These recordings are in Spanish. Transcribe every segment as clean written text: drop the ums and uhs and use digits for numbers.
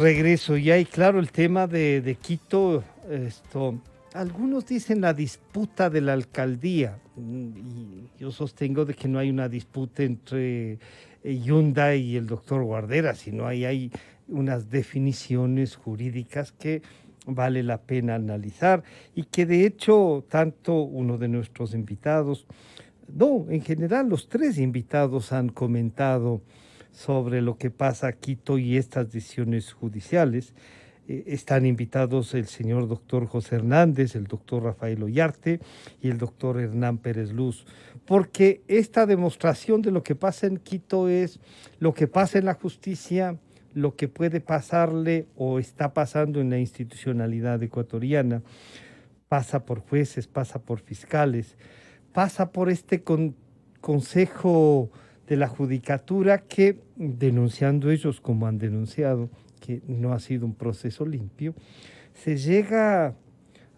Regreso ya y claro, el tema de Quito, algunos dicen la disputa de la alcaldía y yo sostengo de que no hay una disputa entre Yunda y el doctor Guardera, sino hay unas definiciones jurídicas que vale la pena analizar y que de hecho tanto uno de nuestros invitados, no, en general los tres invitados han comentado sobre lo que pasa a Quito y estas decisiones judiciales. Están invitados el señor doctor José Hernández, el doctor Rafael Ollarte y el doctor Hernán Pérez Luz, porque esta demostración de lo que pasa en Quito es lo que pasa en la justicia, lo que puede pasarle o está pasando en la institucionalidad ecuatoriana, pasa por jueces, pasa por fiscales, pasa por este consejo de la judicatura que, denunciando ellos como han denunciado, que no ha sido un proceso limpio, se llega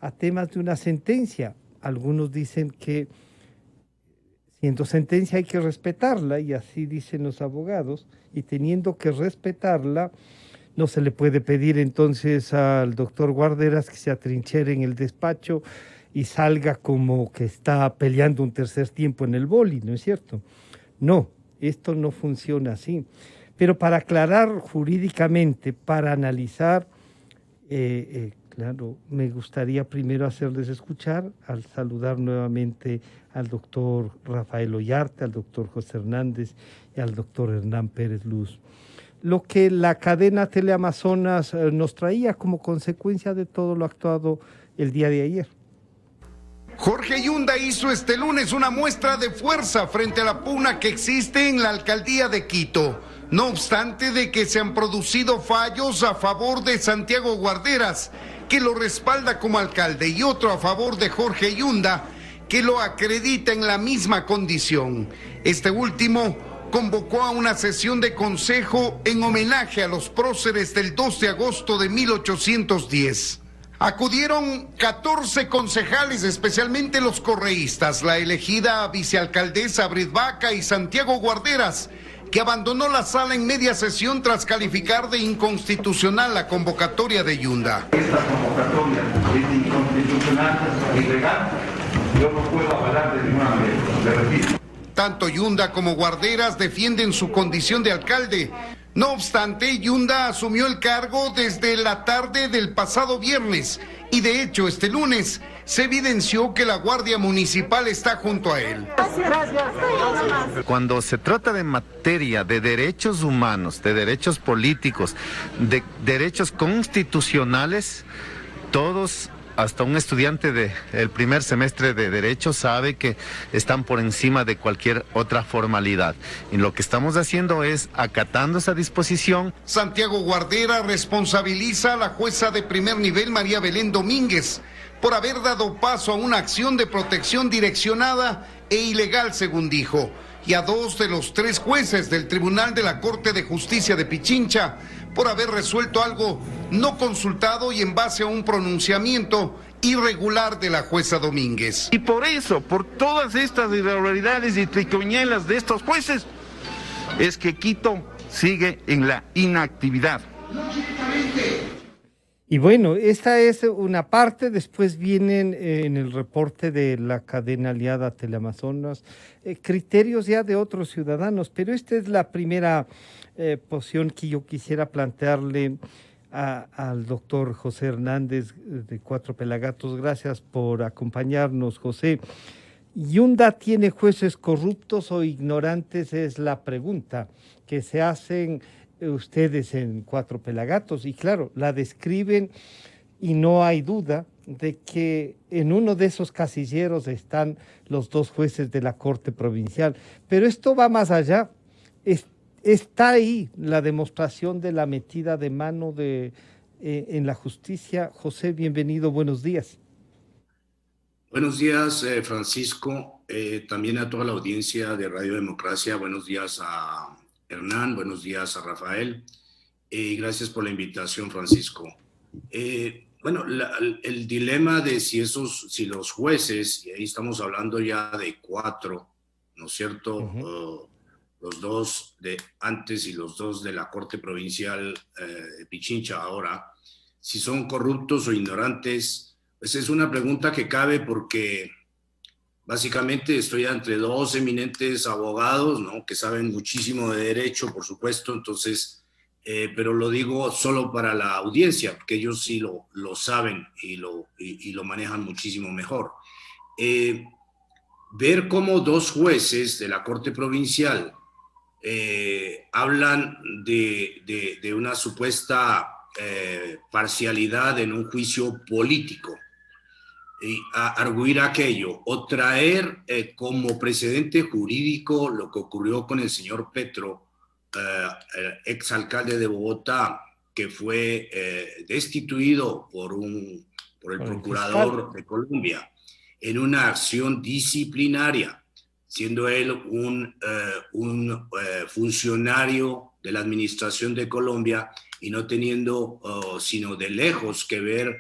a temas de una sentencia. Algunos dicen que siendo sentencia hay que respetarla, y así dicen los abogados, y teniendo que respetarla, no se le puede pedir entonces al doctor Guarderas que se atrinchere en el despacho y salga como que está peleando un tercer tiempo en el boli, ¿no es cierto? No, esto no funciona así. Pero para aclarar jurídicamente, para analizar, claro, me gustaría primero hacerles escuchar, al saludar nuevamente al doctor Rafael Ollarte, al doctor José Hernández y al doctor Hernán Pérez Luz, lo que la cadena Teleamazonas nos traía como consecuencia de todo lo actuado el día de ayer. Jorge Yunda hizo este lunes una muestra de fuerza frente a la pugna que existe en la alcaldía de Quito. No obstante de que se han producido fallos a favor de Santiago Guarderas, que lo respalda como alcalde, y otro a favor de Jorge Yunda, que lo acredita en la misma condición. Este último convocó a una sesión de consejo en homenaje a los próceres del 2 de agosto de 1810. Acudieron 14 concejales, especialmente los correístas, la elegida vicealcaldesa Brit Vaca y Santiago Guarderas, que abandonó la sala en media sesión tras calificar de inconstitucional la convocatoria de Yunda. Esta convocatoria es inconstitucional, ilegal, yo no puedo avalar de ninguna manera, le repito. Tanto Yunda como Guarderas defienden su condición de alcalde. No obstante, Yunda asumió el cargo desde la tarde del pasado viernes y de hecho este lunes se evidenció que la Guardia Municipal está junto a él. Cuando se trata de materia de derechos humanos, de derechos políticos, de derechos constitucionales, todos, hasta un estudiante del primer semestre de Derecho sabe que están por encima de cualquier otra formalidad. Y lo que estamos haciendo es acatando esa disposición. Santiago Guardera responsabiliza a la jueza de primer nivel María Belén Domínguez por haber dado paso a una acción de protección direccionada e ilegal, según dijo, y a 2 de los 3 jueces del Tribunal de la Corte de Justicia de Pichincha por haber resuelto algo no consultado y en base a un pronunciamiento irregular de la jueza Domínguez. Y por eso, por todas estas irregularidades y triquiñuelas de estos jueces, es que Quito sigue en la inactividad. Y bueno, esta es una parte, después vienen en el reporte de la cadena aliada Teleamazonas criterios ya de otros ciudadanos, pero esta es la primera posición que yo quisiera plantearle al doctor José Hernández de Cuatro Pelagatos. Gracias por acompañarnos, José. ¿Yunda tiene jueces corruptos o ignorantes? Es la pregunta que se hacen ustedes en Cuatro Pelagatos, y claro, la describen y no hay duda de que en uno de esos casilleros están los 2 jueces de la Corte Provincial, pero esto va más allá. Está ahí la demostración de la metida de mano en la justicia. José, bienvenido, buenos días. Buenos días, Francisco, también a toda la audiencia de Radio Democracia. Buenos días a Hernán, buenos días a Rafael, y gracias por la invitación, Francisco. Bueno, el dilema de si los jueces, y ahí estamos hablando ya de 4, ¿no es cierto? los dos de antes y los dos de la Corte Provincial de Pichincha ahora, si son corruptos o ignorantes, pues es una pregunta que cabe porque básicamente estoy entre dos eminentes abogados, ¿no?, que saben muchísimo de derecho, por supuesto, entonces, pero lo digo solo para la audiencia, porque ellos sí lo saben y lo manejan muchísimo mejor. Ver cómo dos jueces de la Corte Provincial hablan de una supuesta parcialidad en un juicio político y arguir aquello o traer como precedente jurídico lo que ocurrió con el señor Petro, exalcalde de Bogotá, que fue destituido por el procurador de Colombia en una acción disciplinaria, siendo él un funcionario de la administración de Colombia y no teniendo sino de lejos que ver,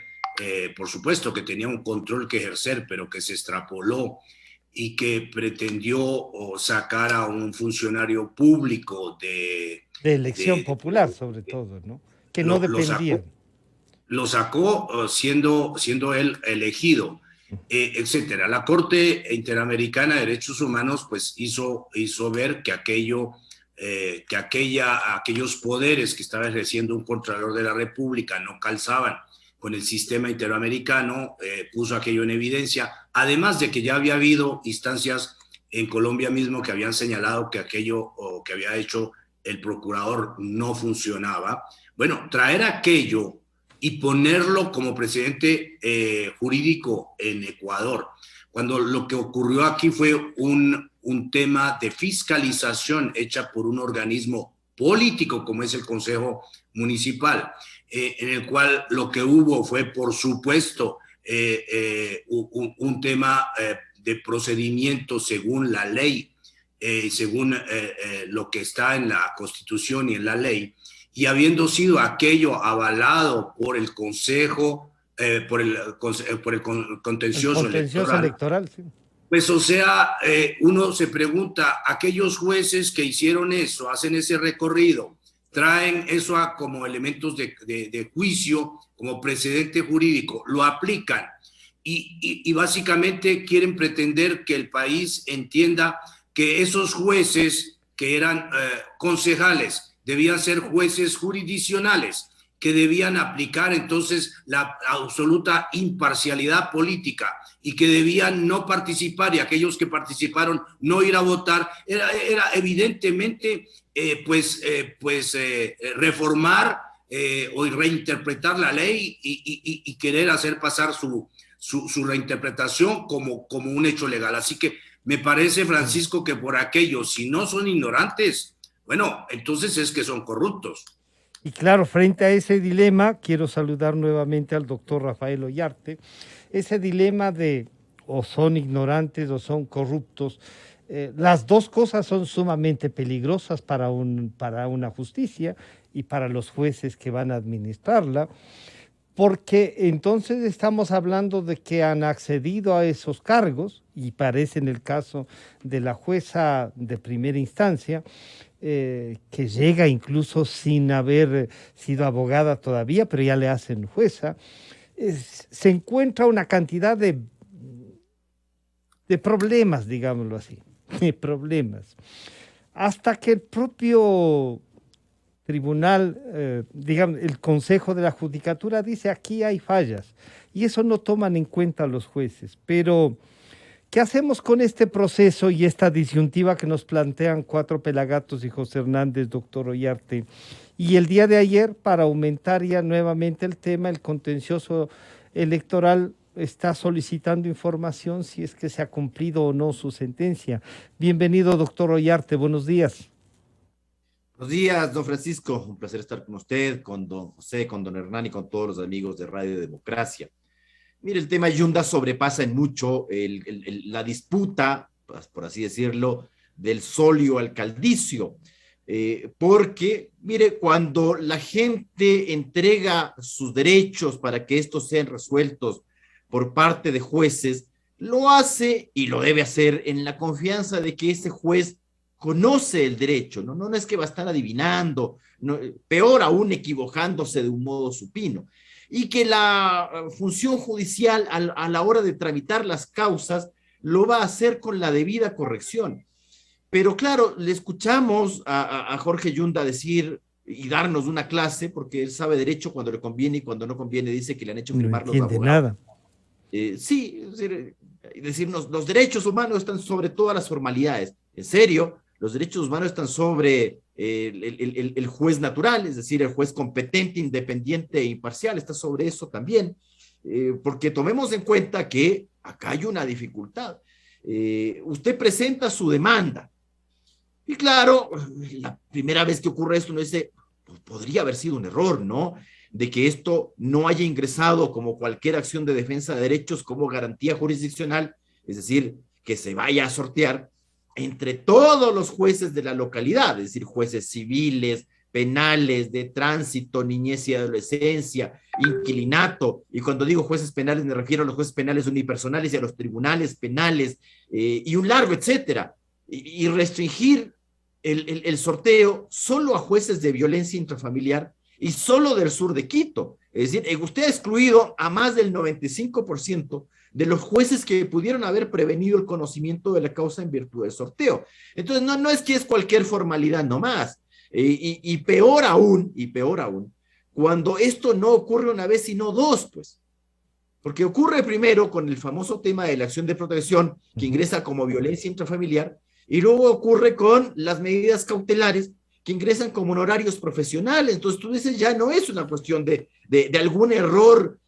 por supuesto que tenía un control que ejercer, pero que se extrapoló y que pretendió sacar a un funcionario público de elección popular, sobre todo, ¿no? Que no dependía. Lo sacó siendo él elegido, etcétera. La Corte Interamericana de Derechos Humanos pues hizo ver que aquellos poderes que estaba ejerciendo un Contralor de la República no calzaban con el sistema interamericano, puso aquello en evidencia, además de que ya había habido instancias en Colombia mismo que habían señalado que aquello que había hecho el procurador no funcionaba. Bueno, traer aquello y ponerlo como precedente jurídico en Ecuador, cuando lo que ocurrió aquí fue un tema de fiscalización hecha por un organismo político como es el Consejo Municipal, en el cual lo que hubo fue, por supuesto, un tema de procedimiento según la ley, según lo que está en la Constitución y en la ley, y habiendo sido aquello avalado por el Consejo, por el contencioso electoral, sí. Pues, o sea, uno se pregunta, aquellos jueces que hicieron eso, hacen ese recorrido, traen eso como elementos de juicio, como precedente jurídico, lo aplican y básicamente quieren pretender que el país entienda que esos jueces que eran concejales debían ser jueces jurisdiccionales, que debían aplicar entonces la absoluta imparcialidad política y que debían no participar y aquellos que participaron no ir a votar. Era evidentemente reformar o reinterpretar la ley y querer hacer pasar su reinterpretación como un hecho legal. Así que me parece, Francisco, que por aquello, si no son ignorantes, bueno, entonces es que son corruptos. Y claro, frente a ese dilema, quiero saludar nuevamente al doctor Rafael Ollarte, ese dilema de o son ignorantes o son corruptos. Las dos cosas son sumamente peligrosas para una justicia y para los jueces que van a administrarla, porque entonces estamos hablando de que han accedido a esos cargos, y parece en el caso de la jueza de primera instancia, que llega incluso sin haber sido abogada todavía, pero ya le hacen jueza, se encuentra una cantidad de problemas, digámoslo así, de problemas, hasta que el propio tribunal, digamos, el Consejo de la Judicatura dice aquí hay fallas, y eso no toman en cuenta los jueces. Pero ¿qué hacemos con este proceso y esta disyuntiva que nos plantean Cuatro Pelagatos y José Hernández, doctor Ollarte? Y el día de ayer, para aumentar ya nuevamente el tema, el contencioso electoral está solicitando información si es que se ha cumplido o no su sentencia. Bienvenido, doctor Ollarte, buenos días. Buenos días, don Francisco, un placer estar con usted, con don José, con don Hernán y con todos los amigos de Radio Democracia. Mire, el tema Yunda sobrepasa en mucho la disputa, por así decirlo, del solio alcaldicio, porque, mire, cuando la gente entrega sus derechos para que estos sean resueltos por parte de jueces, lo hace y lo debe hacer en la confianza de que ese juez conoce el derecho, no es que va a estar adivinando, no, peor aún equivocándose de un modo supino, y que la función judicial a la hora de tramitar las causas lo va a hacer con la debida corrección. Pero claro, le escuchamos a Jorge Yunda decir y darnos una clase, porque él sabe derecho cuando le conviene y cuando no conviene dice que le han hecho firmar los abogados. Nada. Sí, decirnos, los derechos humanos están sobre todas las formalidades. En serio, los derechos humanos están sobre el juez natural, es decir, el juez competente, independiente e imparcial, está sobre eso también, porque tomemos en cuenta que acá hay una dificultad. Usted presenta su demanda, y claro, la primera vez que ocurre esto, uno dice, pues podría haber sido un error, ¿no? De que esto no haya ingresado como cualquier acción de defensa de derechos como garantía jurisdiccional, es decir, que se vaya a sortear entre todos los jueces de la localidad, es decir, jueces civiles, penales, de tránsito, niñez y adolescencia, inquilinato, y cuando digo jueces penales me refiero a los jueces penales unipersonales y a los tribunales penales, y un largo etcétera, y restringir el sorteo solo a jueces de violencia intrafamiliar y solo del sur de Quito. Es decir, usted ha excluido a más del 95% de los jueces que pudieron haber prevenido el conocimiento de la causa en virtud del sorteo. Entonces, no es que es cualquier formalidad nomás. Y peor aún, cuando esto no ocurre una vez, sino dos, pues. Porque ocurre primero con el famoso tema de la acción de protección, que ingresa como violencia intrafamiliar, y luego ocurre con las medidas cautelares, que ingresan como honorarios profesionales. Entonces tú dices, ya no es una cuestión de algún error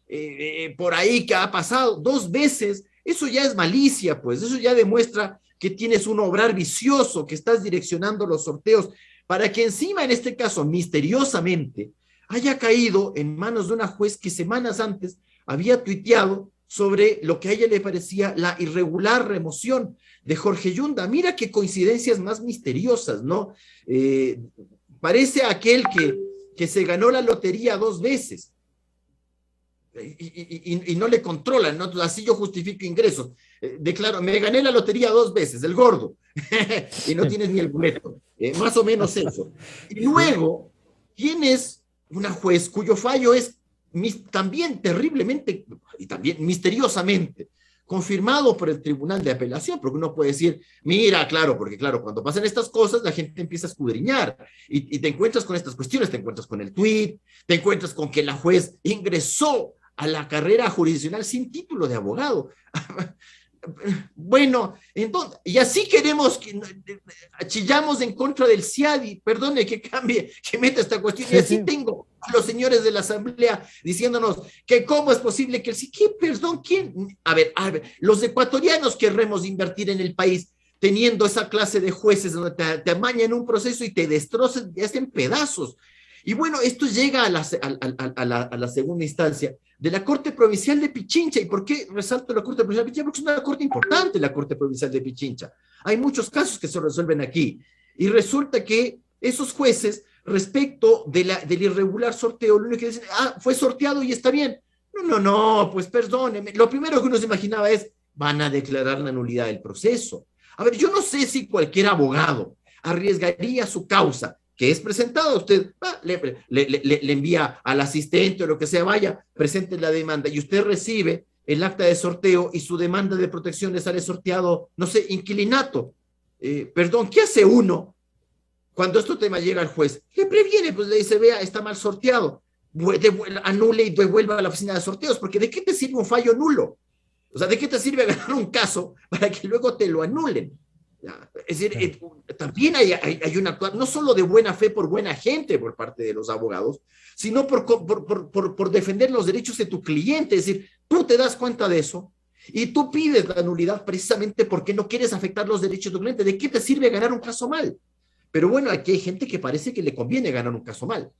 por ahí que ha pasado 2 veces, eso ya es malicia, pues, eso ya demuestra que tienes un obrar vicioso, que estás direccionando los sorteos, para que encima, en este caso, misteriosamente, haya caído en manos de una juez que semanas antes había tuiteado sobre lo que a ella le parecía la irregular remoción de Jorge Yunda. Mira qué coincidencias más misteriosas, ¿no? Parece aquel que se ganó la lotería 2 veces y no le controlan, ¿no? Así yo justifico ingresos. Declaro, me gané la lotería 2 veces, el gordo, y no tienes ni el boleto. Más o menos eso. Y luego tienes una juez cuyo fallo es también terriblemente y también misteriosamente confirmado por el Tribunal de Apelación, porque uno puede decir, mira, claro, porque claro, cuando pasan estas cosas, la gente empieza a escudriñar y te encuentras con estas cuestiones, te encuentras con el tuit, te encuentras con que la juez ingresó a la carrera jurisdiccional sin título de abogado. Bueno, entonces, y así queremos que chillamos en contra del CIADI, perdone que cambie, que meta esta cuestión, y así tengo a los señores de la Asamblea diciéndonos que cómo es posible que el CIADI, perdón, ¿quién? A ver, los ecuatorianos querremos invertir en el país teniendo esa clase de jueces donde te amañan un proceso y te destrozan, te hacen pedazos. Y bueno, esto llega a la segunda instancia de la Corte Provincial de Pichincha. ¿Y por qué resalto la Corte Provincial de Pichincha? Porque es una corte importante, la Corte Provincial de Pichincha. Hay muchos casos que se resuelven aquí. Y resulta que esos jueces, respecto del irregular sorteo, lo único que dicen, fue sorteado y está bien. No, pues perdóneme. Lo primero que uno se imaginaba es, van a declarar la nulidad del proceso. A ver, yo no sé si cualquier abogado arriesgaría su causa que es presentado, usted le envía al asistente o lo que sea, vaya, presente la demanda y usted recibe el acta de sorteo y su demanda de protección le sale sorteado, no sé, inquilinato. Perdón, ¿qué hace uno cuando este tema llega al juez? Le previene, pues le dice, vea, está mal sorteado, anule y devuelva a la oficina de sorteos, porque ¿de qué te sirve un fallo nulo? O sea, ¿de qué te sirve ganar un caso para que luego te lo anulen? Es decir, también hay una actuación, no solo de buena fe por buena gente por parte de los abogados, sino por defender los derechos de tu cliente. Es decir, tú te das cuenta de eso y tú pides la nulidad precisamente porque no quieres afectar los derechos de tu cliente. ¿De qué te sirve ganar un caso mal? Pero bueno, aquí hay gente que parece que le conviene ganar un caso mal.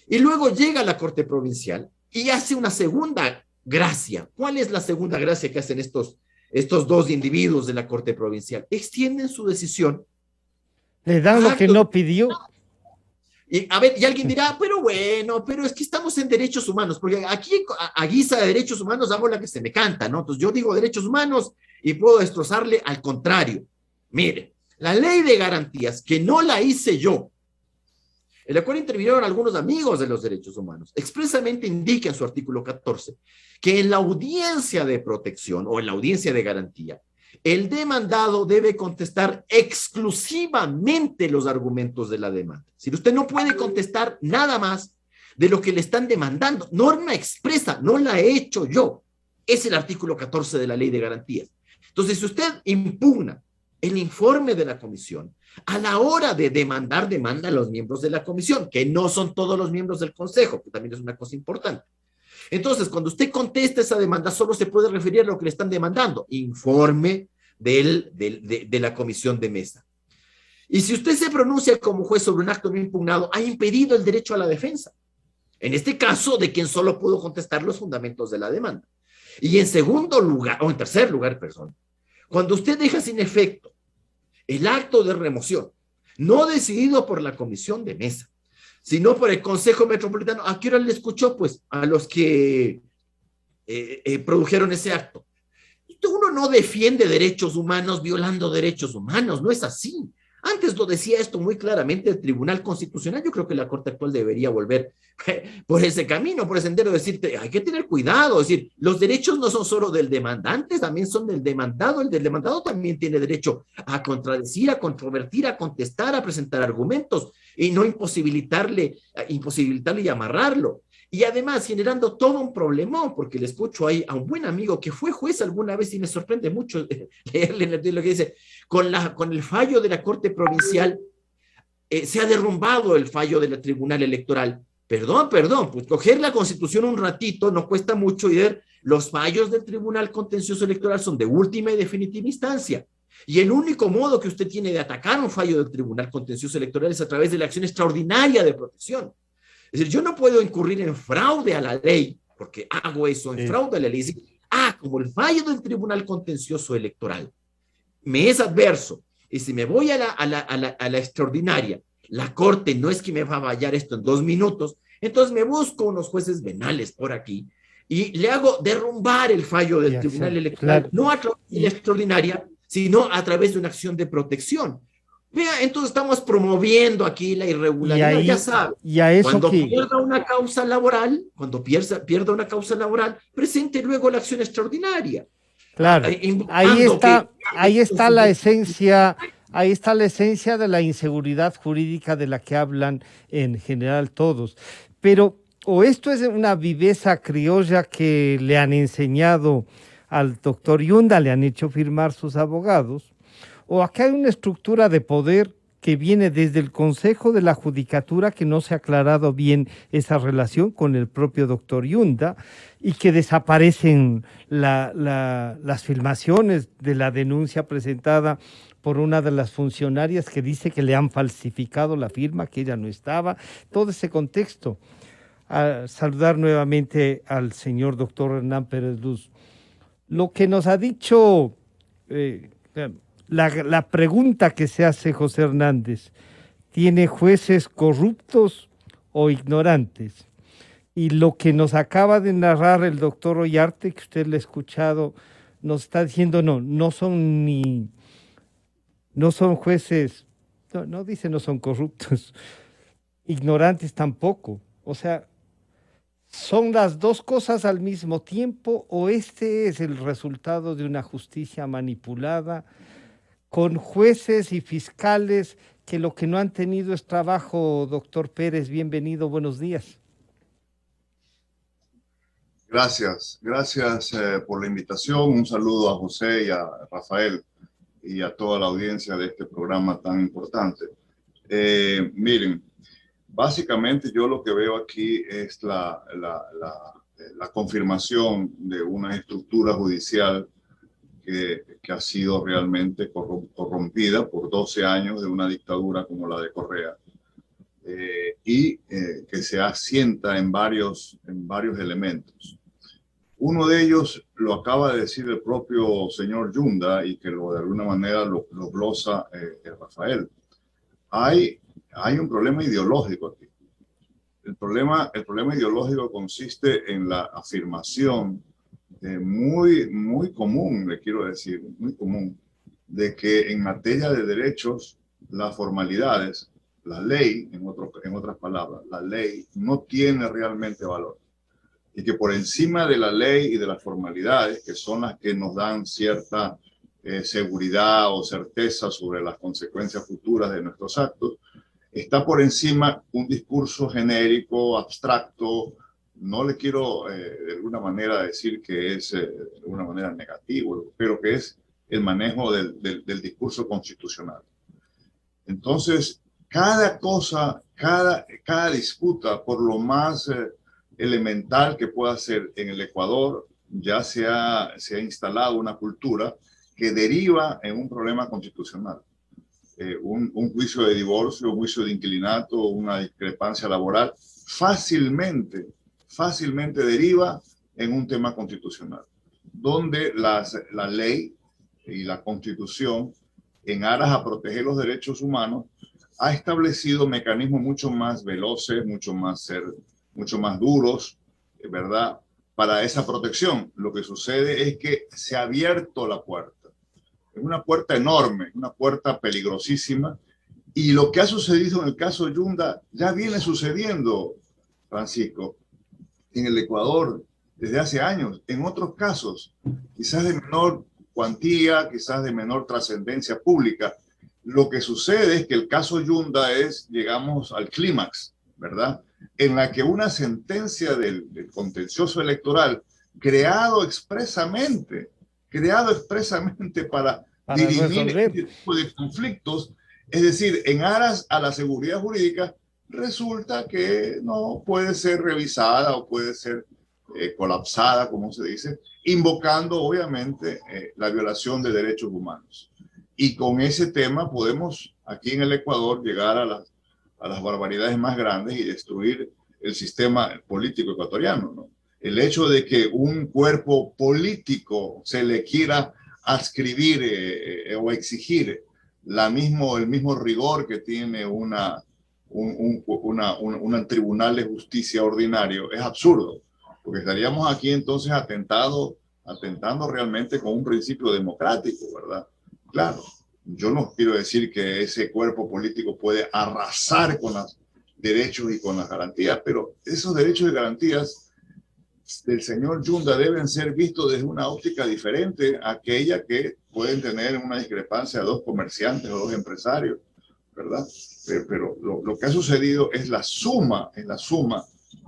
Y luego llega a la Corte Provincial y hace una segunda gracia. ¿Cuál es la segunda gracia que hacen estos 2 individuos de la Corte Provincial? Extienden su decisión. Le dan lo que no pidió. Y, a ver, y alguien dirá, pero bueno, pero es que estamos en derechos humanos, porque aquí a guisa de derechos humanos hago la que se me canta, ¿no? Entonces yo digo derechos humanos y puedo destrozarle al contrario. Mire, La ley de garantías, que no la hice yo, en la cual intervinieron algunos amigos de los derechos humanos, expresamente indica en su artículo 14 que en la audiencia de protección o en la audiencia de garantía, el demandado debe contestar exclusivamente los argumentos de la demanda. Si usted no puede contestar nada más de lo que le están demandando, norma expresa, no la he hecho yo. Es el artículo 14 de la Ley de Garantías. Entonces, si usted impugna el informe de la comisión, a la hora de demanda a los miembros de la comisión, que no son todos los miembros del consejo, que también es una cosa importante. Entonces, cuando usted contesta esa demanda, solo se puede referir a lo que le están demandando, informe de la comisión de mesa. Y si usted se pronuncia como juez sobre un acto no impugnado, ha impedido el derecho a la defensa. En este caso, de quien solo pudo contestar los fundamentos de la demanda. Y en segundo lugar, o en tercer lugar, perdón, cuando usted deja sin efecto el acto de remoción, no decidido por la comisión de mesa, sino por el Consejo Metropolitano, ¿a qué hora le escuchó? Pues a los que produjeron ese acto. Uno no defiende derechos humanos violando derechos humanos, no es así. Antes lo decía esto muy claramente el Tribunal Constitucional. Yo creo que la Corte actual debería volver por ese camino, por ese sendero, decirte, hay que tener cuidado, es decir, los derechos no son solo del demandante, también son del demandado. El del demandado también tiene derecho a contradecir, a controvertir, a contestar, a presentar argumentos y no imposibilitarle y amarrarlo. Y además generando todo un problemón, porque le escucho ahí a un buen amigo que fue juez alguna vez y me sorprende mucho leerle lo que dice, con el fallo de la Corte Provincial se ha derrumbado el fallo del Tribunal Electoral. Perdón, pues coger la Constitución un ratito no cuesta mucho y ver los fallos del Tribunal Contencioso Electoral son de última y definitiva instancia. Y el único modo que usted tiene de atacar un fallo del Tribunal Contencioso Electoral es a través de la acción extraordinaria de protección. Es decir, yo no puedo incurrir en fraude a la ley, porque hago eso, en fraude a la ley. Como el fallo del Tribunal Contencioso Electoral me es adverso, y si me voy a la extraordinaria, la Corte no es que me va a fallar esto en 2 minutos, entonces me busco unos jueces venales por aquí y le hago derrumbar el fallo del Tribunal Electoral, claro, no a través de la extraordinaria, sino a través de una acción de protección. Vea, entonces estamos promoviendo aquí la irregularidad, ya sabe. Cuando pierda una causa laboral, pierda una causa laboral, presente luego la acción extraordinaria. Claro, ahí está la esencia de la inseguridad jurídica de la que hablan en general todos. Pero o esto es una viveza criolla que le han enseñado al doctor Yunda, le han hecho firmar sus abogados, o acá hay una estructura de poder que viene desde el Consejo de la Judicatura, que no se ha aclarado bien esa relación con el propio doctor Yunda, y que desaparecen las filmaciones de la denuncia presentada por una de las funcionarias que dice que le han falsificado la firma, que ella no estaba, todo ese contexto. A saludar nuevamente al señor doctor Hernán Pérez Luz. Lo que nos ha dicho... La pregunta que se hace José Hernández, ¿tiene jueces corruptos o ignorantes? Y lo que nos acaba de narrar el doctor Ollarte, que usted le ha escuchado, nos está diciendo no son jueces, no dice no son corruptos, ignorantes tampoco. O sea, ¿son las dos cosas al mismo tiempo o este es el resultado de una justicia manipulada, con jueces y fiscales que lo que no han tenido es trabajo? Doctor Pérez, bienvenido, buenos días. Gracias por la invitación. Un saludo a José y a Rafael y a toda la audiencia de este programa tan importante. Miren, básicamente yo lo que veo aquí es la confirmación de una estructura judicial que ha sido realmente corrompida por 12 años de una dictadura como la de Correa y que se asienta en varios elementos. Uno de ellos lo acaba de decir el propio señor Yunda y que de alguna manera lo glosa Rafael. Hay un problema ideológico aquí. El problema ideológico consiste en la afirmación muy común, le quiero decir, muy común, de que en materia de derechos, las formalidades, la ley, en otras palabras, la ley no tiene realmente valor. Y que por encima de la ley y de las formalidades, que son las que nos dan cierta seguridad o certeza sobre las consecuencias futuras de nuestros actos, está por encima un discurso genérico, abstracto. No le quiero de alguna manera decir que es de alguna manera negativo, pero que es el manejo del discurso constitucional. Entonces, cada cosa, cada disputa, por lo más elemental que pueda ser en el Ecuador, ya se ha instalado una cultura que deriva en un problema constitucional. Un juicio de divorcio, un juicio de inquilinato, una discrepancia laboral, fácilmente deriva en un tema constitucional, donde la ley y la Constitución, en aras a proteger los derechos humanos, ha establecido mecanismos mucho más veloces, mucho más duros, ¿verdad?, para esa protección. Lo que sucede es que se ha abierto la puerta. Es una puerta enorme, una puerta peligrosísima. Y lo que ha sucedido en el caso Yunda ya viene sucediendo, Francisco, en el Ecuador desde hace años. En otros casos, quizás de menor cuantía, quizás de menor trascendencia pública. Lo que sucede es que el caso Yunda llegamos al clímax, ¿verdad?, en la que una sentencia del contencioso electoral creado expresamente para dirimir este tipo de conflictos, es decir, en aras a la seguridad jurídica, resulta que no puede ser revisada o puede ser colapsada, como se dice, invocando obviamente la violación de derechos humanos. Y con ese tema podemos aquí en el Ecuador llegar a las barbaridades más grandes y destruir el sistema político ecuatoriano, ¿no? El hecho de que un cuerpo político se le quiera adscribir o exigir el mismo rigor que tiene un tribunal de justicia ordinario es absurdo, porque estaríamos aquí entonces atentando realmente con un principio democrático, ¿verdad? Claro, yo no quiero decir que ese cuerpo político puede arrasar con los derechos y con las garantías, pero esos derechos y garantías del señor Yunda deben ser vistos desde una óptica diferente a aquella que pueden tener una discrepancia de dos comerciantes o dos empresarios, ¿verdad? Pero lo que ha sucedido es la suma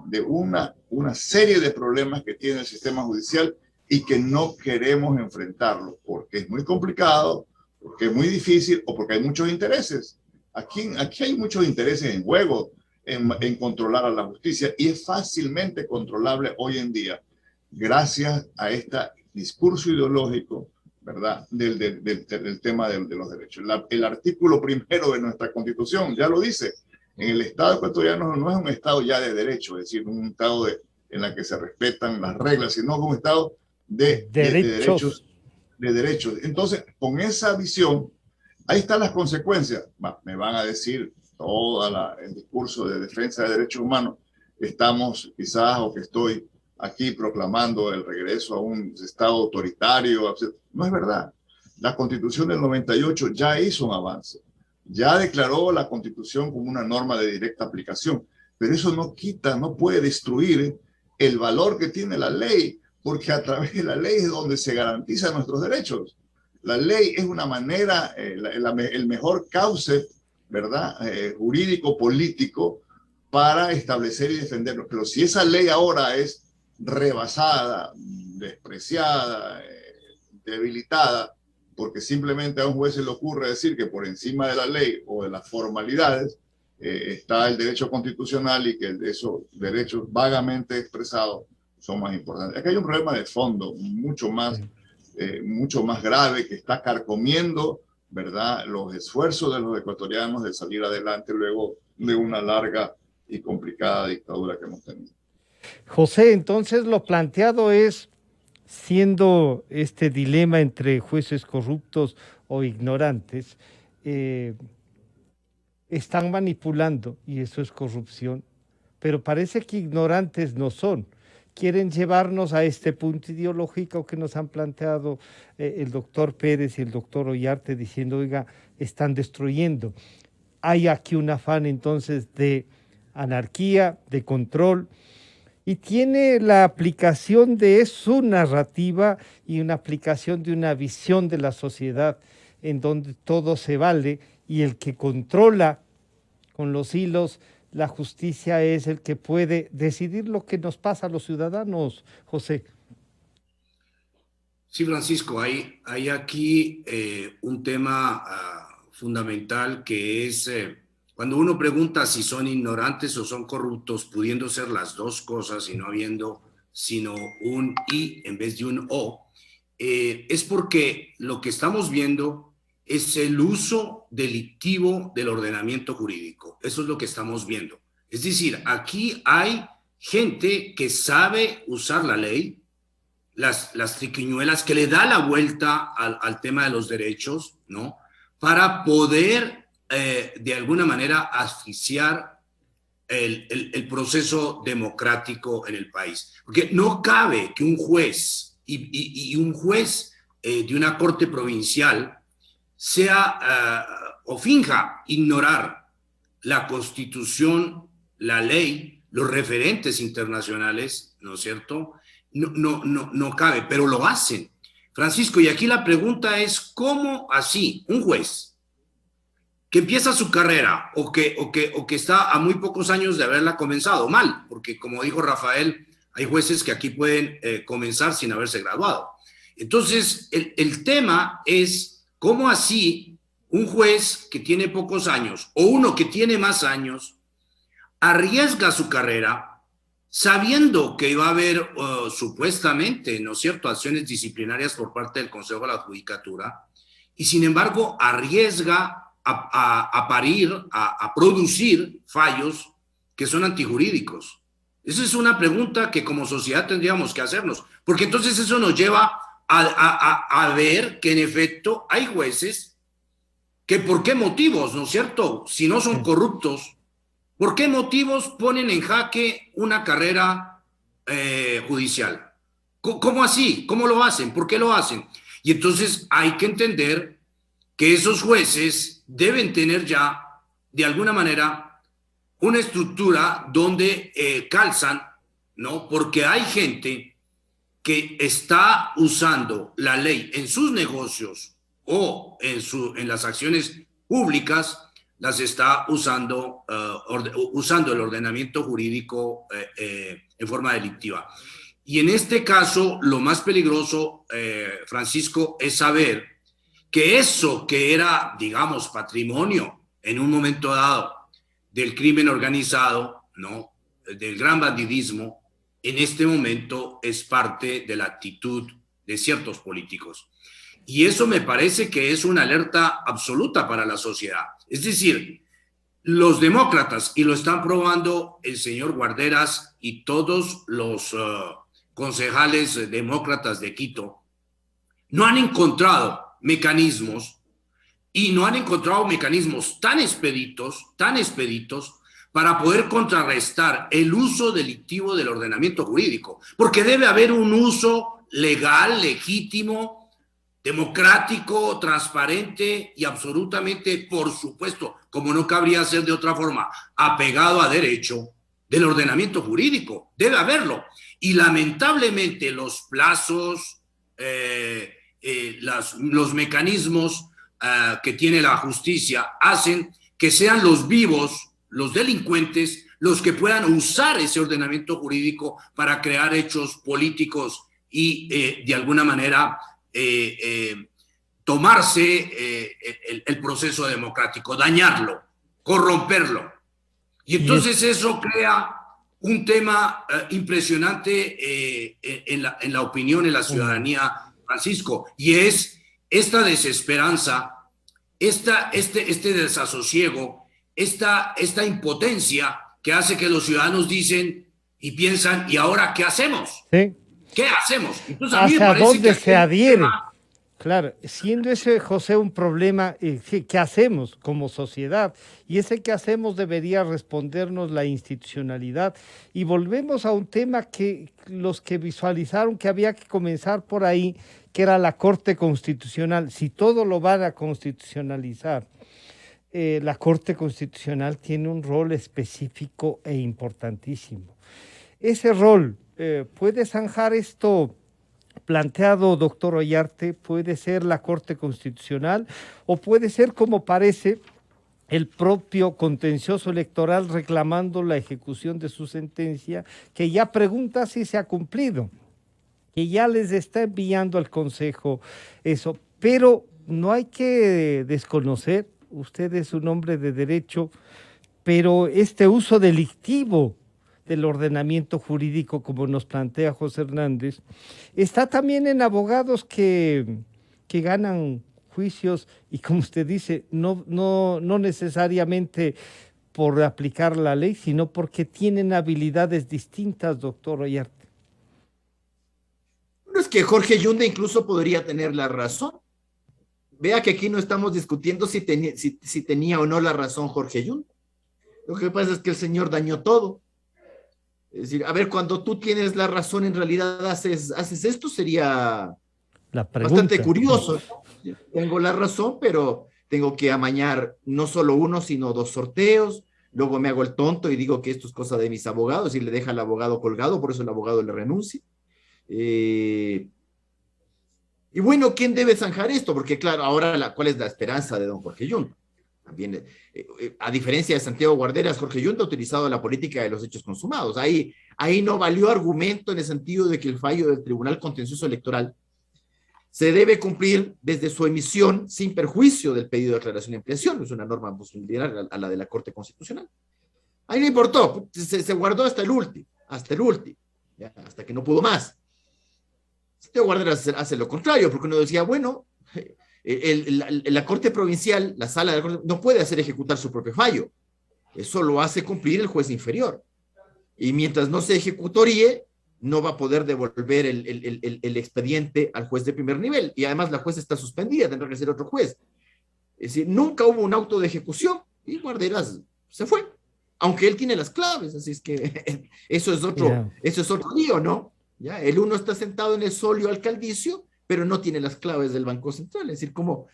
de una serie de problemas que tiene el sistema judicial y que no queremos enfrentarlo porque es muy complicado, porque es muy difícil o porque hay muchos intereses. Aquí hay muchos intereses en juego en controlar a la justicia y es fácilmente controlable hoy en día gracias a este discurso ideológico, ¿verdad?, del tema de los derechos. El artículo primero de nuestra Constitución ya lo dice. En el Estado ecuatoriano no es un Estado ya de derecho, es decir, un Estado en la que se respetan las reglas, sino un Estado de derechos. Entonces, con esa visión, ahí están las consecuencias. Me van a decir todo el discurso de defensa de derechos humanos, estamos quizás o que estoy aquí proclamando el regreso a un Estado autoritario. No es verdad. La Constitución del 98 ya hizo un avance, ya declaró la Constitución como una norma de directa aplicación, pero eso no puede destruir el valor que tiene la ley, porque a través de la ley es donde se garantizan nuestros derechos. La ley es una manera, el mejor cauce, ¿verdad?, jurídico, político, para establecer y defendernos. Pero si esa ley ahora es rebasada, despreciada, debilitada, porque simplemente a un juez se le ocurre decir que por encima de la ley o de las formalidades está el derecho constitucional y que esos derechos vagamente expresados son más importantes. Aquí hay un problema de fondo mucho más grave que está carcomiendo, ¿verdad?, los esfuerzos de los ecuatorianos de salir adelante luego de una larga y complicada dictadura que hemos tenido. José, entonces lo planteado es, siendo este dilema entre jueces corruptos o ignorantes, están manipulando, y eso es corrupción, pero parece que ignorantes no son, quieren llevarnos a este punto ideológico que nos han planteado el doctor Pérez y el doctor Ollarte, diciendo, oiga, están destruyendo. Hay aquí un afán entonces de anarquía, de control, y tiene la aplicación de su narrativa y una aplicación de una visión de la sociedad en donde todo se vale, y el que controla con los hilos la justicia es el que puede decidir lo que nos pasa a los ciudadanos, José. Sí, Francisco, hay aquí un tema fundamental, que es cuando uno pregunta si son ignorantes o son corruptos, pudiendo ser las dos cosas y no habiendo sino un y en vez de un o, es porque lo que estamos viendo es el uso delictivo del ordenamiento jurídico. Eso es lo que estamos viendo. Es decir, aquí hay gente que sabe usar la ley, las triquiñuelas, que le da la vuelta al tema de los derechos, ¿no? Para poder, de alguna manera, asfixiar el proceso democrático en el país. Porque no cabe que un juez y un juez de una corte provincial o finja ignorar la Constitución, la ley, los referentes internacionales, ¿no es cierto? No cabe, pero lo hacen. Francisco, y aquí la pregunta es, ¿cómo así un juez que empieza su carrera o que está a muy pocos años de haberla comenzado mal? Porque como dijo Rafael, hay jueces que aquí pueden comenzar sin haberse graduado. Entonces, el tema es, ¿cómo así un juez que tiene pocos años o uno que tiene más años arriesga su carrera sabiendo que va a haber supuestamente, ¿no es cierto?, acciones disciplinarias por parte del Consejo de la Judicatura, y sin embargo arriesga a producir fallos que son antijurídicos? Esa es una pregunta que como sociedad tendríamos que hacernos, porque entonces eso nos lleva a ver que en efecto hay jueces que por qué motivos, ¿no es cierto?, si no son corruptos, ¿por qué motivos ponen en jaque una carrera judicial? ¿Cómo así? ¿Cómo lo hacen? ¿Por qué lo hacen? Y entonces hay que entender que esos jueces deben tener ya, de alguna manera, una estructura donde calzan, ¿no? Porque hay gente que está usando la ley en sus negocios o en las acciones públicas, las está usando el ordenamiento jurídico en forma delictiva. Y en este caso, lo más peligroso, Francisco, es saber que eso que era, digamos, patrimonio en un momento dado del crimen organizado, ¿no?, del gran bandidismo, en este momento es parte de la actitud de ciertos políticos. Y eso me parece que es una alerta absoluta para la sociedad. Es decir, los demócratas, y lo están probando el señor Guarderas y todos los concejales demócratas de Quito, no han encontrado mecanismos, y no han encontrado mecanismos tan expeditos, para poder contrarrestar el uso delictivo del ordenamiento jurídico, porque debe haber un uso legal, legítimo, democrático, transparente y absolutamente, por supuesto, como no cabría ser de otra forma, apegado a derecho del ordenamiento jurídico. Debe haberlo. Y lamentablemente los plazos, los mecanismos que tiene la justicia hacen que sean los vivos, los delincuentes, los que puedan usar ese ordenamiento jurídico para crear hechos políticos y de alguna manera tomarse el proceso democrático, dañarlo, corromperlo. Y entonces eso crea un tema impresionante en la opinión, en la ciudadanía, Francisco, y es esta desesperanza, este desasosiego, esta impotencia que hace que los ciudadanos dicen y piensan, ¿y ahora qué hacemos? ¿Sí? ¿Qué hacemos? Entonces, ¿Hacia dónde se adhiere? Claro, siendo ese, José, un problema, ¿qué hacemos como sociedad? Y ese que hacemos debería respondernos la institucionalidad. Y volvemos a un tema que los que visualizaron que había que comenzar por ahí, que era la Corte Constitucional. Si todo lo van a constitucionalizar, la Corte Constitucional tiene un rol específico e importantísimo. Ese rol puede zanjar esto planteado, doctor Ollarte, puede ser la Corte Constitucional o puede ser, como parece, el propio contencioso electoral reclamando la ejecución de su sentencia, que ya pregunta si se ha cumplido, que ya les está enviando al Consejo eso. Pero no hay que desconocer, usted es un hombre de derecho, pero este uso delictivo del ordenamiento jurídico, como nos plantea José Hernández, está también en abogados que ganan juicios y, como usted dice, no necesariamente por aplicar la ley, sino porque tienen habilidades distintas, doctor Ollarte. No, es que Jorge Yunda incluso podría tener la razón. Vea que aquí no estamos discutiendo si tenía o no la razón Jorge Yunda. Lo que pasa es que el señor dañó todo. Es decir, a ver, cuando tú tienes la razón, en realidad haces esto, sería bastante curioso. Tengo la razón, pero tengo que amañar no solo uno, sino 2 sorteos. Luego me hago el tonto y digo que esto es cosa de mis abogados y le deja al abogado colgado, por eso el abogado le renuncia. Y bueno, ¿quién debe zanjar esto? Porque claro, ahora ¿cuál es la esperanza de don Jorge Yunda? También, a diferencia de Santiago Guarderas, Jorge Yunda ha utilizado la política de los hechos consumados. Ahí no valió argumento en el sentido de que el fallo del Tribunal Contencioso Electoral se debe cumplir desde su emisión sin perjuicio del pedido de declaración de ampliación. Es una norma similar a la de la Corte Constitucional. Ahí no importó, se guardó hasta el último, ¿ya? Hasta que no pudo más. Santiago Guarderas hace lo contrario, porque uno decía, bueno, la Corte Provincial, la Sala de la Corte, no puede hacer ejecutar su propio fallo. Eso lo hace cumplir el juez inferior. Y mientras no se ejecutoríe, no va a poder devolver el expediente al juez de primer nivel. Y además la jueza está suspendida, tendrá que ser otro juez. Es decir, nunca hubo un auto de ejecución y Guarderas se fue. Aunque él tiene las claves, así es que eso es otro lío, ¿no? ¿Ya? El uno está sentado en el solio alcaldicio, pero no tiene las claves del Banco Central. Es decir, ¿cómo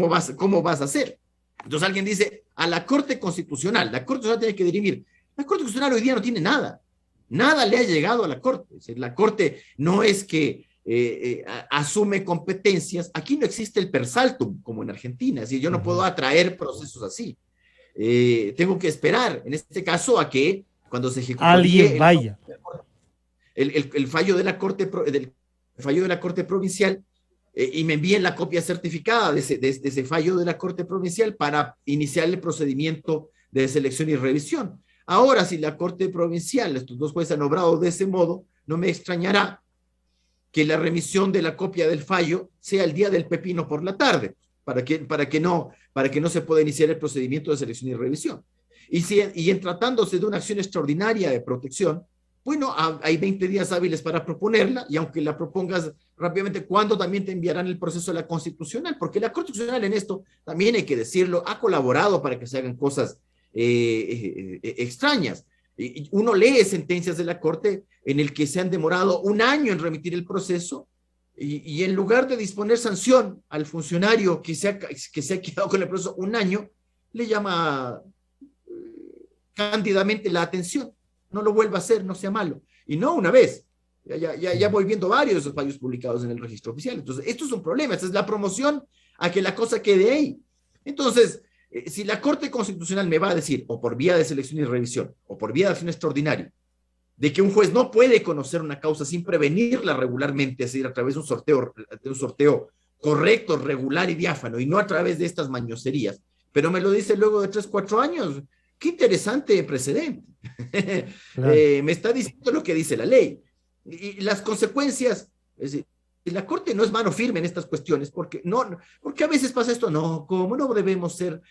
vas a hacer? Entonces alguien dice, a la Corte Constitucional, la Corte Constitucional tiene que dirimir. La Corte Constitucional hoy día no tiene nada. Nada le ha llegado a la Corte. Es decir, la Corte no es que asume competencias. Aquí no existe el per saltum, como en Argentina. Es decir, yo no puedo atraer procesos así. Tengo que esperar, en este caso, a que cuando se ejecute alguien vaya. El fallo de la Corte Provincial y me envíen la copia certificada de ese fallo de la Corte Provincial para iniciar el procedimiento de selección y revisión. Ahora, si la Corte Provincial, estos 2 jueces han obrado de ese modo, no me extrañará que la remisión de la copia del fallo sea el día del pepino por la tarde, para que no se pueda iniciar el procedimiento de selección y revisión. Y en tratándose de una acción extraordinaria de protección, bueno, hay 20 días hábiles para proponerla, y aunque la propongas rápidamente, ¿cuándo también te enviarán el proceso de la Constitucional? Porque la Corte Constitucional en esto, también hay que decirlo, ha colaborado para que se hagan cosas extrañas. Uno lee sentencias de la Corte en el que se han demorado 1 año en remitir el proceso, y en lugar de disponer sanción al funcionario que se ha quedado con el proceso 1 año, le llama cándidamente la atención. No lo vuelva a hacer, no sea malo. Y no una vez. Ya voy viendo varios de esos fallos publicados en el registro oficial. Entonces, esto es un problema. Esta es la promoción a que la cosa quede ahí. Entonces, si la Corte Constitucional me va a decir, o por vía de selección y revisión, o por vía de acción extraordinaria, de que un juez no puede conocer una causa sin prevenirla regularmente, es decir, a través de un sorteo correcto, regular y diáfano, y no a través de estas mañoserías, pero me lo dice luego de 3, 4 años, qué interesante precedente. Claro. Me está diciendo lo que dice la ley. Y las consecuencias, es decir, la Corte no es mano firme en estas cuestiones, porque a veces pasa esto, ¿cómo no debemos ser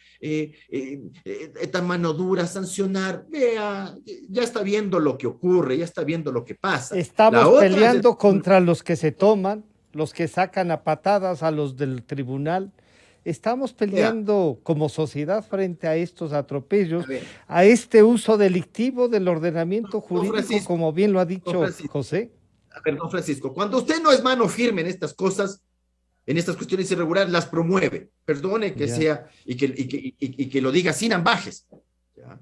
tan mano dura, sancionar? Vea, ya está viendo lo que ocurre, ya está viendo lo que pasa. Estamos peleando contra los que se toman los que sacan a patadas a los del tribunal. Estamos peleando como sociedad frente a estos atropellos, a este uso delictivo del ordenamiento jurídico, como bien lo ha dicho José. A ver, don Francisco, cuando usted no es mano firme en estas cosas, en estas cuestiones irregulares, las promueve. Perdone que sea y que lo diga sin ambajes. ¿Ya?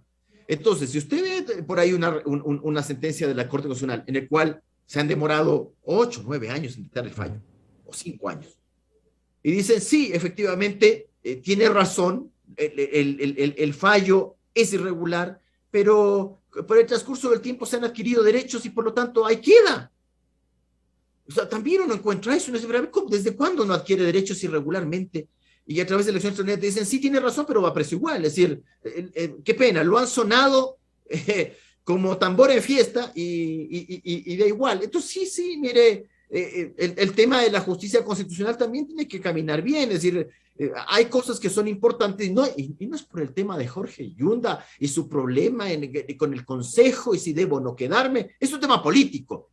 Entonces, si usted ve por ahí una sentencia de la Corte Constitucional en el cual se han demorado 8, 9 años en dictar el fallo, o 5 años, y dicen, sí, efectivamente, tiene razón, el fallo es irregular, pero por el transcurso del tiempo se han adquirido derechos y por lo tanto ahí queda. O sea, también uno encuentra eso, ¿desde cuándo uno adquiere derechos irregularmente? Y a través de elecciones extraordinarias dicen, sí, tiene razón, pero va a precio igual. Es decir, qué pena, lo han sonado como tambor en fiesta y da igual. Entonces, sí, mire, el tema de la justicia constitucional también tiene que caminar bien. Es decir, hay cosas que son importantes y no es por el tema de Jorge Yunda y su problema con el Consejo y si debo o no quedarme. Es un tema político,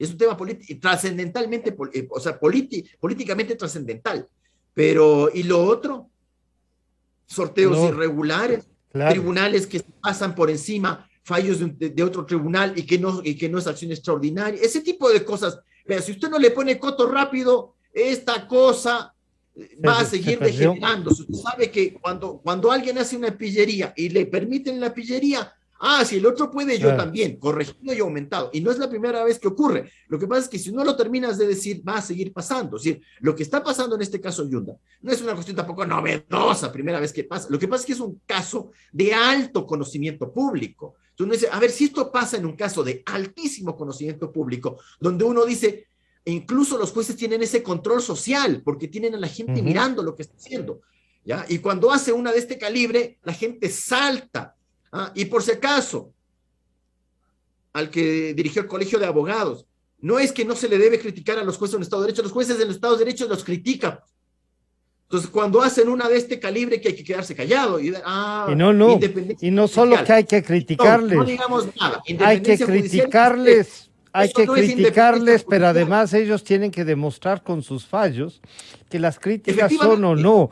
trascendentalmente, o sea, políticamente trascendental. Pero, ¿y lo otro? Sorteos irregulares, tribunales que pasan por encima, fallos de otro tribunal y que no es acción extraordinaria, ese tipo de cosas. Pero si usted no le pone coto rápido, esta cosa va a seguir degenerando. Usted sabe que cuando alguien hace una pillería y le permiten la pillería, si el otro puede, yo también, corregido y aumentado. Y no es la primera vez que ocurre. Lo que pasa es que si no lo terminas de decir, va a seguir pasando. Es decir, lo que está pasando en este caso Yunda no es una cuestión tampoco novedosa, primera vez que pasa. Lo que pasa es que es un caso de alto conocimiento público. Entonces uno dice, a ver, si esto pasa en un caso de altísimo conocimiento público, donde uno dice, incluso los jueces tienen ese control social, porque tienen a la gente mirando lo que está haciendo, ¿ya? Y cuando hace una de este calibre, la gente salta. Y por si acaso, al que dirigió el Colegio de Abogados, no es que no se le debe criticar a los jueces en el Estado de Derecho, los jueces en el Estado de Derecho los critican. Entonces, cuando hacen una de este calibre, que hay que quedarse callado. Y no solo que hay que criticarles, no digamos nada. Hay que criticarles. Hay que criticarles, pero además ellos tienen que demostrar con sus fallos que las críticas son o no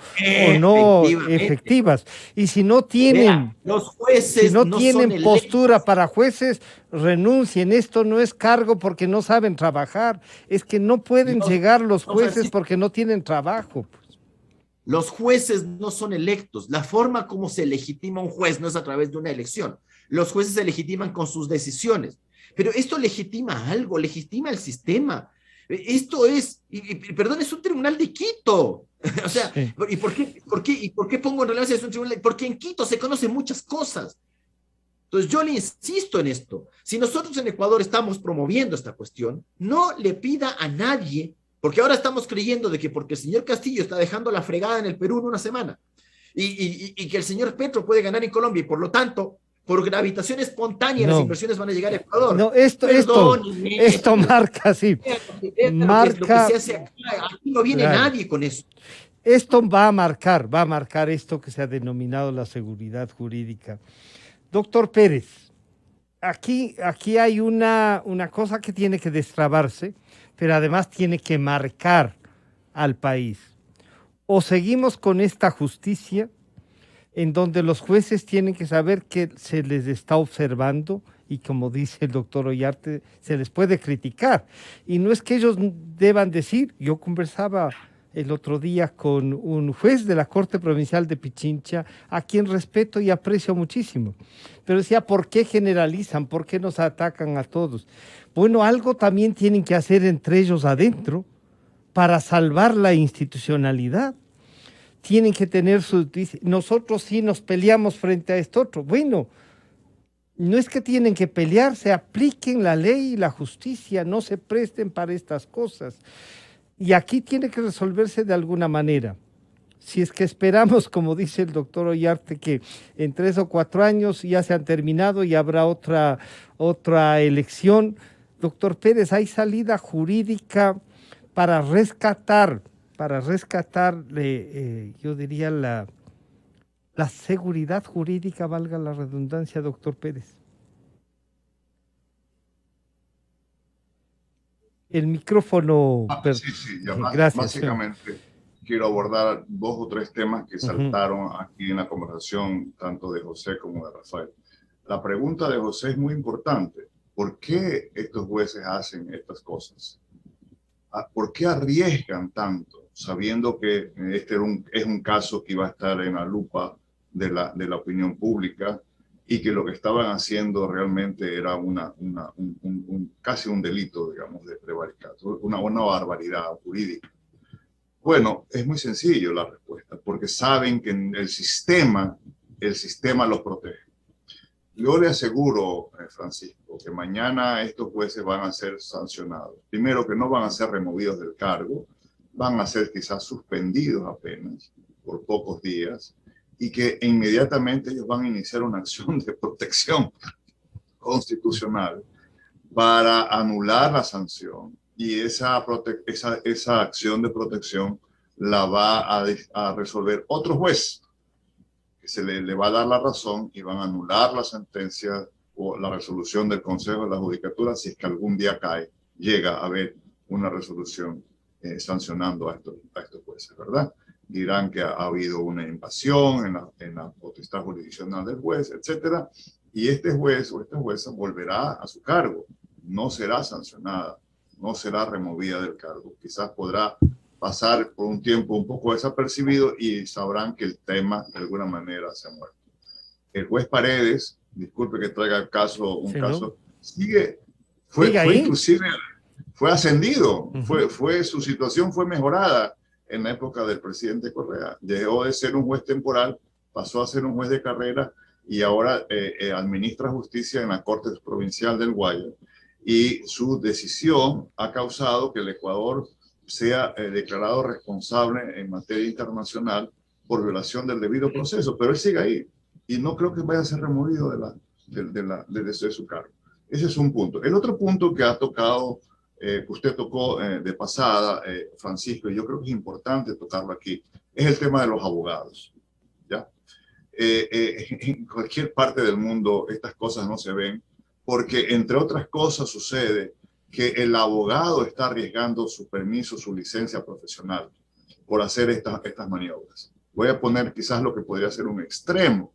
efectivas. Y si no tienen, los jueces tienen postura para jueces, renuncien. Esto no es cargo porque no saben trabajar. Es que no pueden llegar los jueces porque no tienen trabajo. Los jueces no son electos. La forma como se legitima un juez no es a través de una elección. Los jueces se legitiman con sus decisiones. Pero esto legitima algo, legitima el sistema. Esto es, perdón, es un tribunal de Quito. O sea, sí. ¿Y por qué pongo en relevancia es un tribunal? Porque en Quito se conocen muchas cosas. Entonces yo le insisto en esto. Si nosotros en Ecuador estamos promoviendo esta cuestión, no le pida a nadie, porque ahora estamos creyendo de que porque el señor Castillo está dejando la fregada en el Perú en una semana y que el señor Petro puede ganar en Colombia y por lo tanto por gravitación espontánea las inversiones van a llegar a Ecuador. No, esto marca, sí. Marca. Lo que se hace aquí no viene nadie con eso. Esto va a marcar esto que se ha denominado la seguridad jurídica. Doctor Pérez, aquí hay una cosa que tiene que destrabarse, pero además tiene que marcar al país. O seguimos con esta justicia en donde los jueces tienen que saber que se les está observando y como dice el doctor Ollarte, se les puede criticar. Y no es que ellos deban decir, yo conversaba el otro día con un juez de la Corte Provincial de Pichincha, a quien respeto y aprecio muchísimo, pero decía, ¿por qué generalizan? ¿Por qué nos atacan a todos? Bueno, algo también tienen que hacer entre ellos adentro para salvar la institucionalidad. Tienen que tener nosotros sí nos peleamos frente a esto otro. Bueno, no es que tienen que pelearse, apliquen la ley y la justicia, no se presten para estas cosas. Y aquí tiene que resolverse de alguna manera. Si es que esperamos, como dice el doctor Ollarte, que en 3 o 4 años ya se han terminado y habrá otra elección. Doctor Pérez, ¿hay salida jurídica para rescatar, yo diría, la seguridad jurídica, valga la redundancia, doctor Pérez? El micrófono. Sí, ya Gracias. básicamente quiero abordar 2 o 3 temas que saltaron aquí en la conversación, tanto de José como de Rafael. La pregunta de José es muy importante. ¿Por qué estos jueces hacen estas cosas? ¿Por qué arriesgan tanto, sabiendo que este es un caso que iba a estar en la lupa de la opinión pública y que lo que estaban haciendo realmente era casi un delito, digamos, de prevaricato, una barbaridad jurídica? Bueno, es muy sencillo la respuesta, porque saben que el sistema los protege. Yo le aseguro, Francisco, que mañana estos jueces van a ser sancionados. Primero, que no van a ser removidos del cargo, van a ser quizás suspendidos apenas por pocos días, y que inmediatamente ellos van a iniciar una acción de protección constitucional para anular la sanción, y esa acción de protección la va a resolver otro juez, que se le va a dar la razón y van a anular la sentencia o la resolución del Consejo de la Judicatura si es que algún día llega a haber una resolución sancionando a estos jueces, ¿verdad? Dirán que ha habido una invasión en la potestad jurisdiccional del juez, etcétera, y este juez o esta jueza volverá a su cargo, no será sancionada, no será removida del cargo, quizás podrá pasar por un tiempo un poco desapercibido y sabrán que el tema de alguna manera se ha muerto. El juez Paredes, disculpe que traiga el caso, fue ascendido, su situación fue mejorada en la época del presidente Correa. Dejó de ser un juez temporal, pasó a ser un juez de carrera y ahora administra justicia en la Corte Provincial del Guayas. Y su decisión ha causado que el Ecuador sea declarado responsable en materia internacional por violación del debido proceso, pero él sigue ahí y no creo que vaya a ser removido de su cargo. Ese es un punto. El otro punto que ha tocado, que usted tocó de pasada, Francisco, y yo creo que es importante tocarlo aquí, es el tema de los abogados. ¿Ya? En cualquier parte del mundo estas cosas no se ven porque, entre otras cosas, sucede que el abogado está arriesgando su permiso, su licencia profesional por hacer estas maniobras. Voy a poner quizás lo que podría ser un extremo.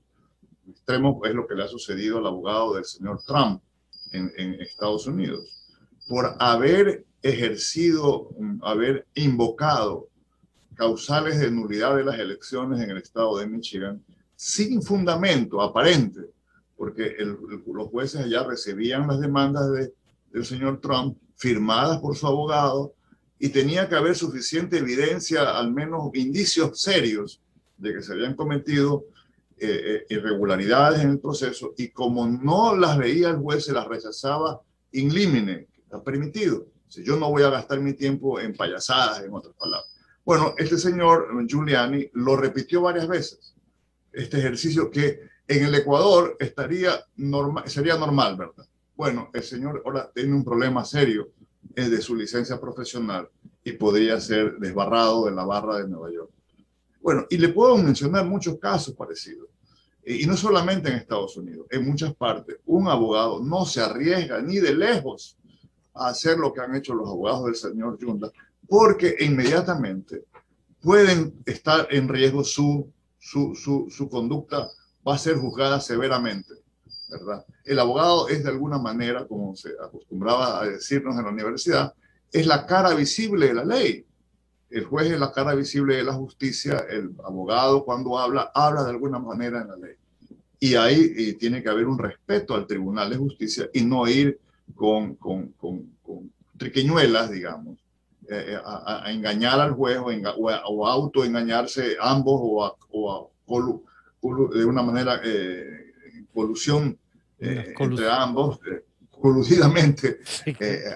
Un extremo es lo que le ha sucedido al abogado del señor Trump en Estados Unidos. Por haber haber invocado causales de nulidad de las elecciones en el estado de Michigan sin fundamento aparente, porque los jueces allá recibían las demandas del señor Trump firmadas por su abogado y tenía que haber suficiente evidencia, al menos indicios serios de que se habían cometido irregularidades en el proceso, y como no las veía el juez, se las rechazaba in limine, que está permitido. Si yo no voy a gastar mi tiempo en payasadas, en otras palabras. Bueno, este señor Giuliani lo repitió varias veces, este ejercicio que en el Ecuador sería normal, ¿verdad? Bueno, el señor ahora tiene un problema serio de su licencia profesional y podría ser desbarrado de la barra de Nueva York. Bueno, y le puedo mencionar muchos casos parecidos. Y no solamente en Estados Unidos, en muchas partes. Un abogado no se arriesga ni de lejos a hacer lo que han hecho los abogados del señor Yunda, porque inmediatamente pueden estar en riesgo su conducta, va a ser juzgada severamente, ¿verdad? El abogado es de alguna manera, como se acostumbraba a decirnos en la universidad, es la cara visible de la ley. El juez es la cara visible de la justicia, el abogado cuando habla de alguna manera en la ley. Y ahí tiene que haber un respeto al Tribunal de Justicia y no ir con triquiñuelas, digamos, a engañar al juez o a autoengañarse ambos de una manera colusión entre ambos, coludidamente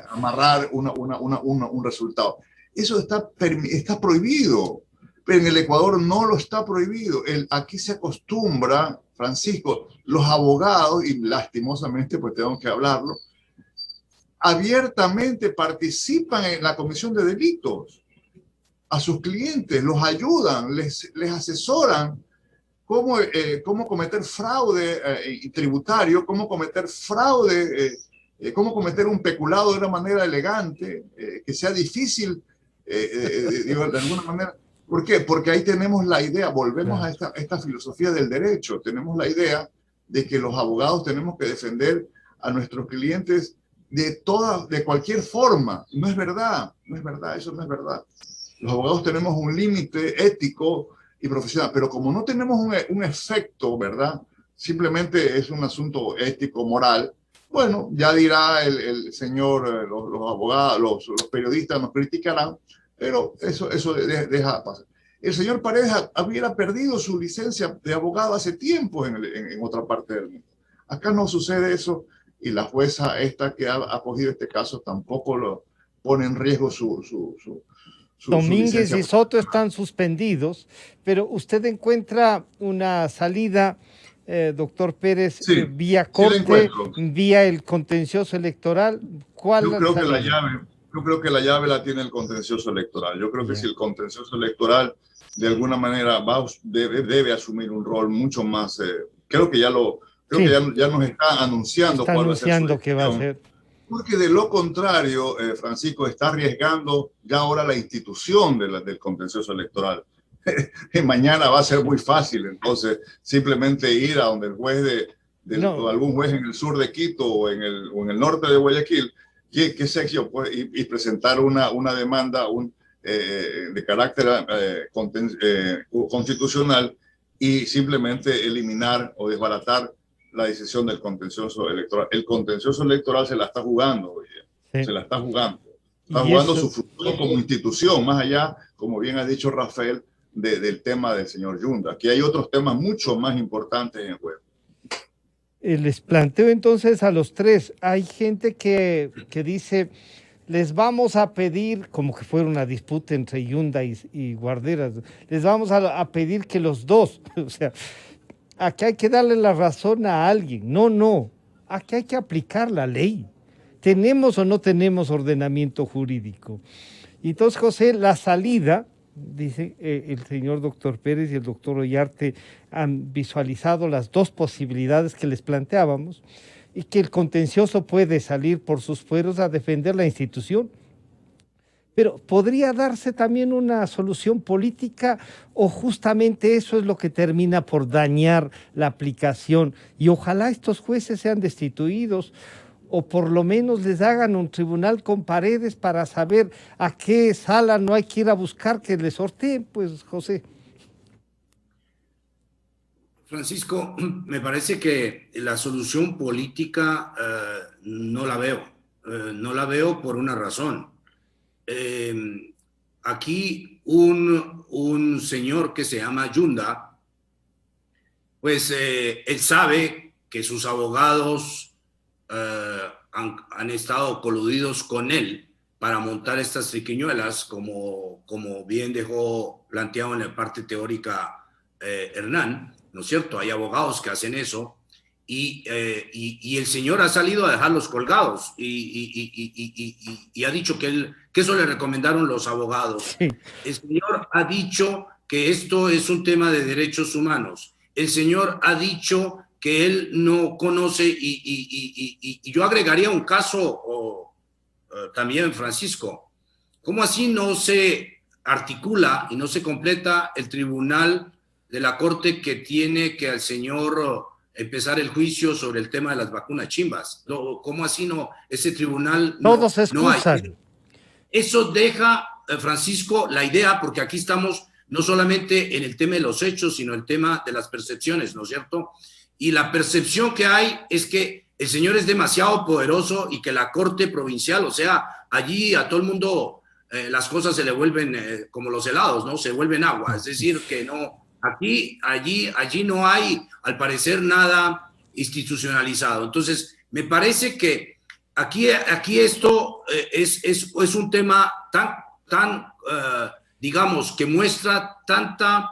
amarrar un resultado. Eso está prohibido, pero en el Ecuador no lo está prohibido. Aquí se acostumbra, Francisco, los abogados, y lastimosamente pues tengo que hablarlo, abiertamente participan en la comisión de delitos a sus clientes, los ayudan, les asesoran cómo cometer fraude tributario, cómo cometer fraude cómo cometer un peculado de una manera elegante, que sea difícil, digo, de alguna manera. ¿Por qué? Porque ahí tenemos la idea, volvemos a esta filosofía del derecho, tenemos la idea de que los abogados tenemos que defender a nuestros clientes de cualquier forma. No es verdad, eso no es verdad. Los abogados tenemos un límite ético y profesional, pero como no tenemos un efecto, ¿verdad? Simplemente es un asunto ético, moral. Bueno, ya dirá el señor, los abogados, los periodistas nos criticarán, pero eso deja pasar. El señor Paredes hubiera perdido su licencia de abogado hace tiempo en otra parte del mundo. Acá no sucede eso, y la jueza esta que ha cogido este caso tampoco lo pone en riesgo su Domínguez y Soto están suspendidos, pero usted encuentra una salida, doctor Pérez, sí, vía corte, vía el contencioso electoral. ¿Cuál Yo creo que la llave la tiene el contencioso electoral. Yo creo que si el contencioso electoral de alguna manera debe asumir un rol mucho más, creo que ya ya nos está anunciando cuál va a ser su que va a ser. Porque de lo contrario, Francisco, está arriesgando ya ahora la institución del contencioso electoral. Mañana va a ser muy fácil, entonces, simplemente ir a donde el juez o algún juez en el sur de Quito o en el norte de Guayaquil, que sección, pues, y presentar una demanda de carácter constitucional y simplemente eliminar o desbaratar la decisión del contencioso electoral. El contencioso electoral se la está jugando hoy día. Se la está jugando. Está jugando su futuro como institución, más allá, como bien ha dicho Rafael, del tema del señor Yunda. Aquí hay otros temas mucho más importantes en juego. Les planteo entonces a los tres. Hay gente que dice, les vamos a pedir, como que fuera una disputa entre Yunda y Guarderas, les vamos a pedir que los dos, o sea, aquí hay que darle la razón a alguien. No, aquí hay que aplicar la ley. ¿Tenemos o no tenemos ordenamiento jurídico? Entonces, José, la salida, dice el señor doctor Pérez y el doctor Ollarte, han visualizado las dos posibilidades que les planteábamos y que el contencioso puede salir por sus fueros a defender la institución. Pero ¿podría darse también una solución política o justamente eso es lo que termina por dañar la aplicación? Y ojalá estos jueces sean destituidos o por lo menos les hagan un tribunal con paredes para saber a qué sala no hay que ir a buscar que les sorteen, pues, José. Francisco, me parece que la solución política no la veo. No la veo por una razón. Aquí un señor que se llama Yunda, pues él sabe que sus abogados han estado coludidos con él para montar estas triquiñuelas, como bien dejó planteado en la parte teórica Hernán, ¿no es cierto? Hay abogados que hacen eso y el señor ha salido a dejarlos colgados y ha dicho que eso le recomendaron los abogados. Sí. El señor ha dicho que esto es un tema de derechos humanos. El señor ha dicho que él no conoce y yo agregaría un caso también, Francisco. ¿Cómo así no se articula y no se completa el tribunal de la Corte que tiene que al señor empezar el juicio sobre el tema de las vacunas chimbas? ¿Cómo así no? Ese tribunal todos se excusan. No hay. Eso deja, Francisco, la idea, porque aquí estamos no solamente en el tema de los hechos, sino el tema de las percepciones, ¿no es cierto? Y la percepción que hay es que el señor es demasiado poderoso y que la Corte Provincial, o sea, allí a todo el mundo las cosas se le vuelven como los helados, ¿no? Se vuelven agua, es decir, que no, allí no hay, al parecer, nada institucionalizado. Entonces, me parece que aquí esto es un tema tan digamos, que muestra tanta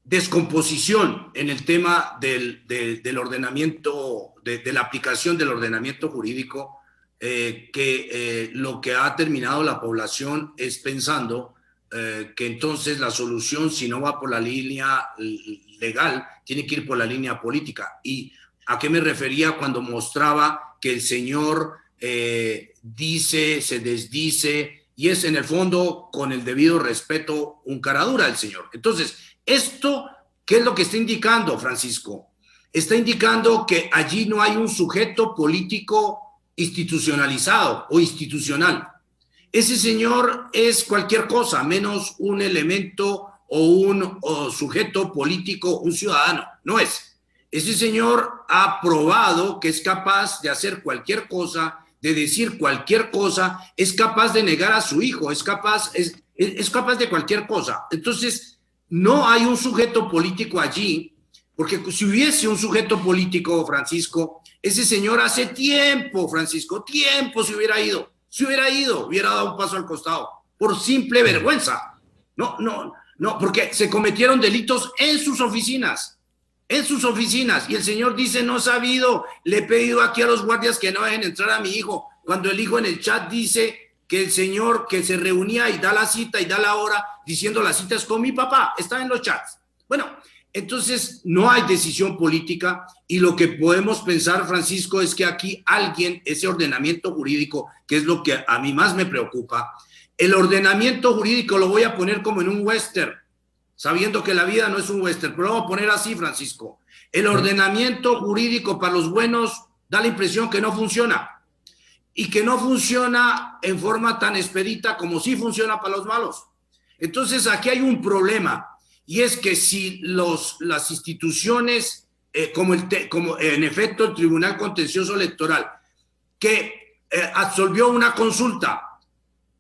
descomposición en el tema del ordenamiento, de la aplicación del ordenamiento jurídico, que lo que ha terminado la población es pensando que entonces la solución, si no va por la línea legal, tiene que ir por la línea política. ¿Y a qué me refería cuando mostraba que el señor dice, se desdice, y es en el fondo, con el debido respeto, un cara dura del señor. Entonces, esto, ¿qué es lo que está indicando, Francisco? Está indicando que allí no hay un sujeto político institucionalizado o institucional. Ese señor es cualquier cosa, menos un elemento o un sujeto político, un ciudadano. No es. Ese señor ha probado que es capaz de hacer cualquier cosa, de decir cualquier cosa, es capaz de negar a su hijo, es capaz de cualquier cosa. Entonces, no hay un sujeto político allí, porque si hubiese un sujeto político, Francisco, ese señor hace tiempo, Francisco, tiempo se hubiera ido, hubiera dado un paso al costado, por simple vergüenza. No, porque se cometieron delitos en sus oficinas, y el señor dice, no he sabido, le he pedido aquí a los guardias que no dejen entrar a mi hijo, cuando el hijo en el chat dice que el señor que se reunía y da la cita y da la hora, diciendo la cita es con mi papá, está en los chats. Bueno, entonces no hay decisión política, y lo que podemos pensar, Francisco, es que aquí alguien, ese ordenamiento jurídico, que es lo que a mí más me preocupa, el ordenamiento jurídico lo voy a poner como en un western, sabiendo que la vida no es un western, pero lo voy a poner así, Francisco. El ordenamiento jurídico para los buenos da la impresión que no funciona, y que no funciona en forma tan expedita como sí funciona para los malos. Entonces aquí hay un problema, y es que si las instituciones, como en efecto el Tribunal Contencioso Electoral, que absolvió una consulta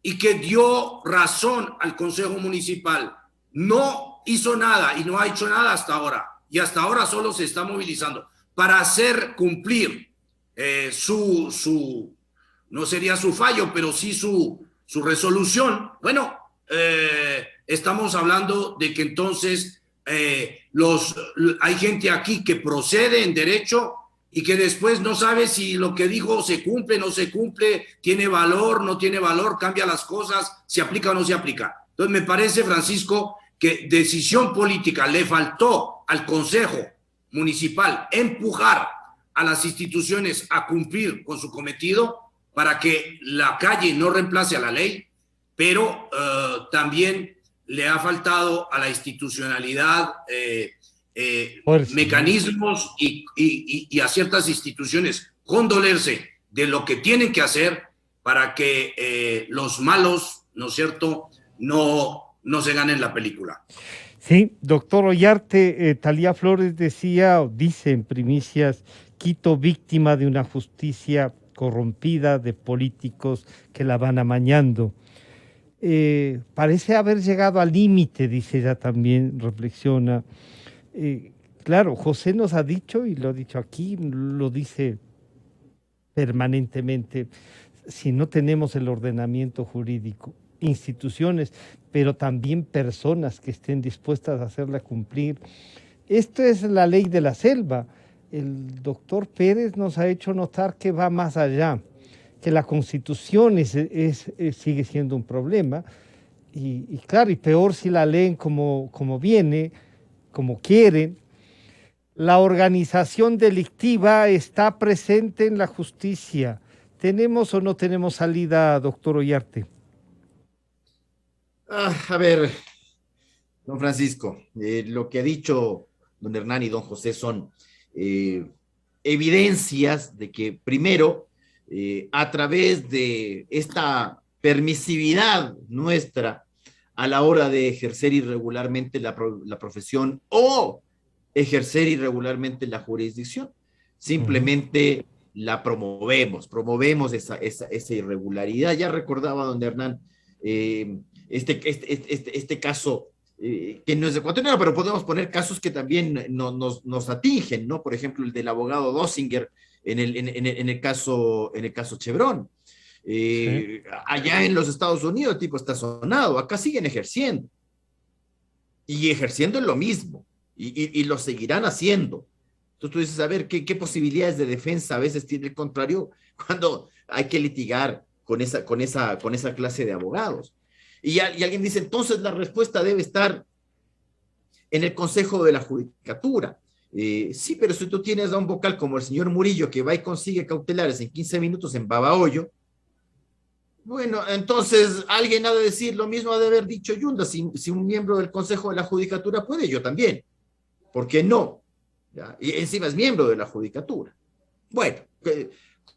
y que dio razón al Consejo Municipal, no hizo nada y no ha hecho nada hasta ahora, y hasta ahora solo se está movilizando para hacer cumplir no sería su fallo, pero sí su resolución. Bueno, estamos hablando de que entonces hay gente aquí que procede en derecho y que después no sabe si lo que dijo se cumple, no se cumple, tiene valor, no tiene valor, cambia las cosas, se aplica o no se aplica. Entonces me parece, Francisco, que decisión política le faltó al Consejo Municipal empujar a las instituciones a cumplir con su cometido para que la calle no reemplace a la ley, pero también le ha faltado a la institucionalidad mecanismos y a ciertas instituciones condolerse de lo que tienen que hacer para que los malos, ¿no es cierto?, no se ganen la película. Sí, doctor Ollarte, Talía Flores decía, o dice en primicias, Quito víctima de una justicia corrompida, de políticos que la van amañando. Parece haber llegado al límite, dice ella también, reflexiona. Claro, José nos ha dicho, y lo ha dicho aquí, lo dice permanentemente, si no tenemos el ordenamiento jurídico, instituciones, pero también personas que estén dispuestas a hacerla cumplir. Esto es la ley de la selva. El doctor Pérez nos ha hecho notar que va más allá, que la Constitución sigue siendo un problema, y claro, y peor si la leen como viene, como quieren. La organización delictiva está presente en la justicia. ¿Tenemos o no tenemos salida, doctor Ollarte? A ver, don Francisco, lo que ha dicho don Hernán y don José son evidencias de que, primero, a través de esta permisividad nuestra a la hora de ejercer irregularmente la profesión o ejercer irregularmente la jurisdicción, simplemente la promovemos esa irregularidad. Ya recordaba don Hernán este caso que no es ecuatoriano, pero podemos poner casos que también nos atingen, ¿no? Por ejemplo, el del abogado Dossinger en el caso Chevron. Sí. Allá en los Estados Unidos el tipo está sonado, acá siguen ejerciendo y ejerciendo lo mismo y lo seguirán haciendo. Entonces tú dices, a ver, ¿qué posibilidades de defensa a veces tiene el contrario cuando hay que litigar con esa clase de abogados? Y alguien dice, entonces la respuesta debe estar en el Consejo de la Judicatura. Sí, pero si tú tienes a un vocal como el señor Murillo que va y consigue cautelares en 15 minutos en Babahoyo, bueno, entonces alguien ha de decir lo mismo ha de haber dicho Yunda. Si un miembro del Consejo de la Judicatura puede, yo también. ¿Por qué no? ¿Ya? Y encima es miembro de la Judicatura. Bueno,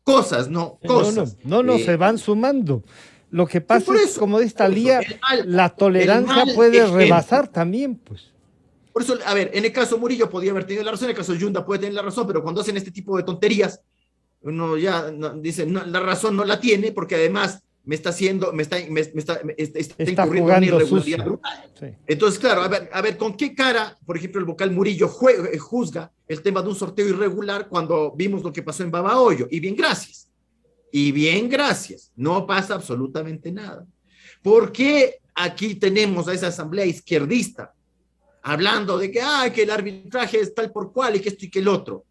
cosas, ¿no? Cosas. No, se van sumando. Lo que pasa es, como dice Talía, la tolerancia puede ejemplo. Rebasar también, pues. Por eso, a ver, en el caso Murillo podía haber tenido la razón, en el caso Yunda puede tener la razón, pero cuando hacen este tipo de tonterías, uno ya dice, no, la razón no la tiene, porque además está incurriendo en irregularidad brutal. Sí. Entonces, claro, a ver, ¿con qué cara, por ejemplo, el vocal Murillo juzga el tema de un sorteo irregular cuando vimos lo que pasó en Babahoyo? Y bien, gracias. No pasa absolutamente nada. ¿Por qué aquí tenemos a esa asamblea izquierdista hablando de que el arbitraje es tal por cual y que esto y que el otro?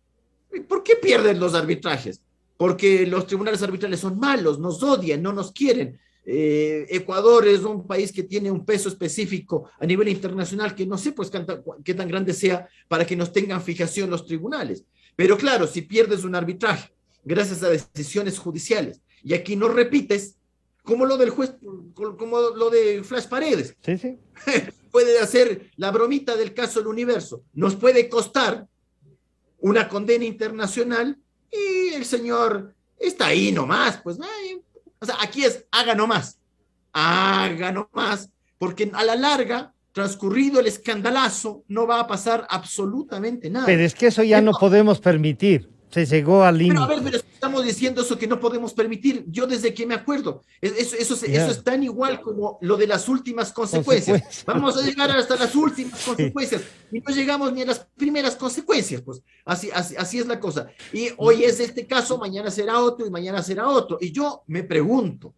¿Por qué pierden los arbitrajes? Porque los tribunales arbitrales son malos, nos odian, no nos quieren. Ecuador es un país que tiene un peso específico a nivel internacional que no sé pues qué tan grande sea para que nos tengan fijación los tribunales. Pero claro, si pierdes un arbitraje gracias a decisiones judiciales y aquí no repites, como lo del juez, como lo de Flash Paredes. Sí. Puede hacer la bromita del caso del Universo. Nos puede costar una condena internacional y el señor está ahí nomás, pues. O sea, aquí es haga nomás, porque a la larga, transcurrido el escandalazo, no va a pasar absolutamente nada. Pero es que eso ya no podemos permitir. Se llegó al límite. Pero estamos diciendo eso que no podemos permitir. Yo desde que me acuerdo, eso es tan igual como lo de las últimas consecuencias. Vamos a llegar hasta las últimas consecuencias y no llegamos ni a las primeras consecuencias. Pues así es la cosa. Y hoy es este caso, mañana será otro y mañana será otro. Y yo me pregunto,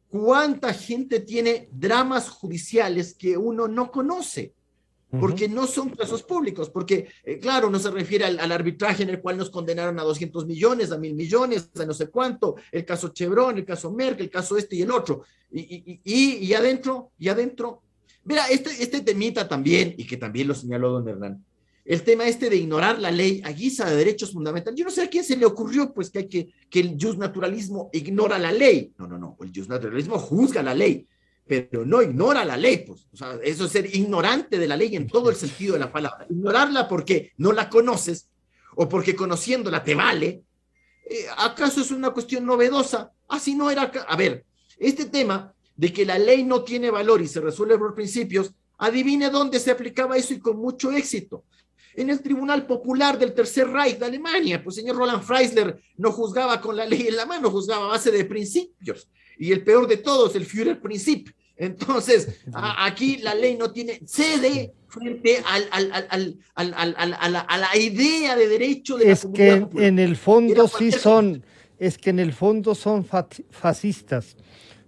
¿cuánta gente tiene dramas judiciales que uno no conoce? Porque no son casos públicos, porque claro, no se refiere al arbitraje en el cual nos condenaron a 200 millones, a 1.000 millones, a no sé cuánto, el caso Chevron, el caso Merck, el caso este y el otro, y adentro, mira, este temita también, y que también lo señaló don Hernán, el tema este de ignorar la ley a guisa de derechos fundamentales. Yo no sé a quién se le ocurrió pues que el justnaturalismo ignora la ley. No, el justnaturalismo juzga la ley, pero no ignora la ley, pues. O sea, eso es ser ignorante de la ley en todo el sentido de la palabra. Ignorarla porque no la conoces o porque conociéndola te vale. ¿Acaso es una cuestión novedosa? Así no era. A ver, este tema de que la ley no tiene valor y se resuelve por principios, adivine dónde se aplicaba eso y con mucho éxito. En el Tribunal Popular del Tercer Reich de Alemania, pues señor Roland Freisler no juzgaba con la ley en la mano, juzgaba a base de principios. Y el peor de todos, el Führerprinzip. Entonces, aquí la ley no tiene, cede frente a la idea de derecho de la comunidad popular. En el fondo sí son, es que en el fondo son fascistas,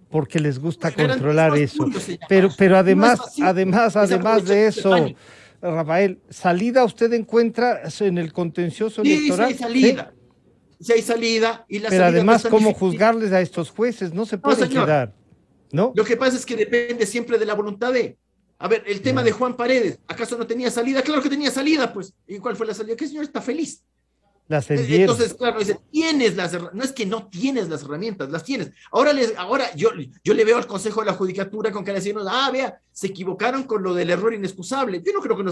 porque les gusta controlar eso. Pero además de eso, Rafael, salida usted encuentra en el contencioso electoral. Sí, salida. Si hay salida y la pero salida además, ¿cómo juzgarles a estos jueces? No se puede quedar, ¿no? Lo que pasa es que depende siempre de la voluntad de... A ver, el tema de Juan Paredes, ¿acaso no tenía salida? Claro que tenía salida, pues. ¿Y cuál fue la salida? Que el señor está feliz. Entonces, claro, dice, no es que no tienes las herramientas, las tienes. Ahora yo le veo al Consejo de la Judicatura con que le decimos, vea, se equivocaron con lo del error inexcusable. Yo no creo que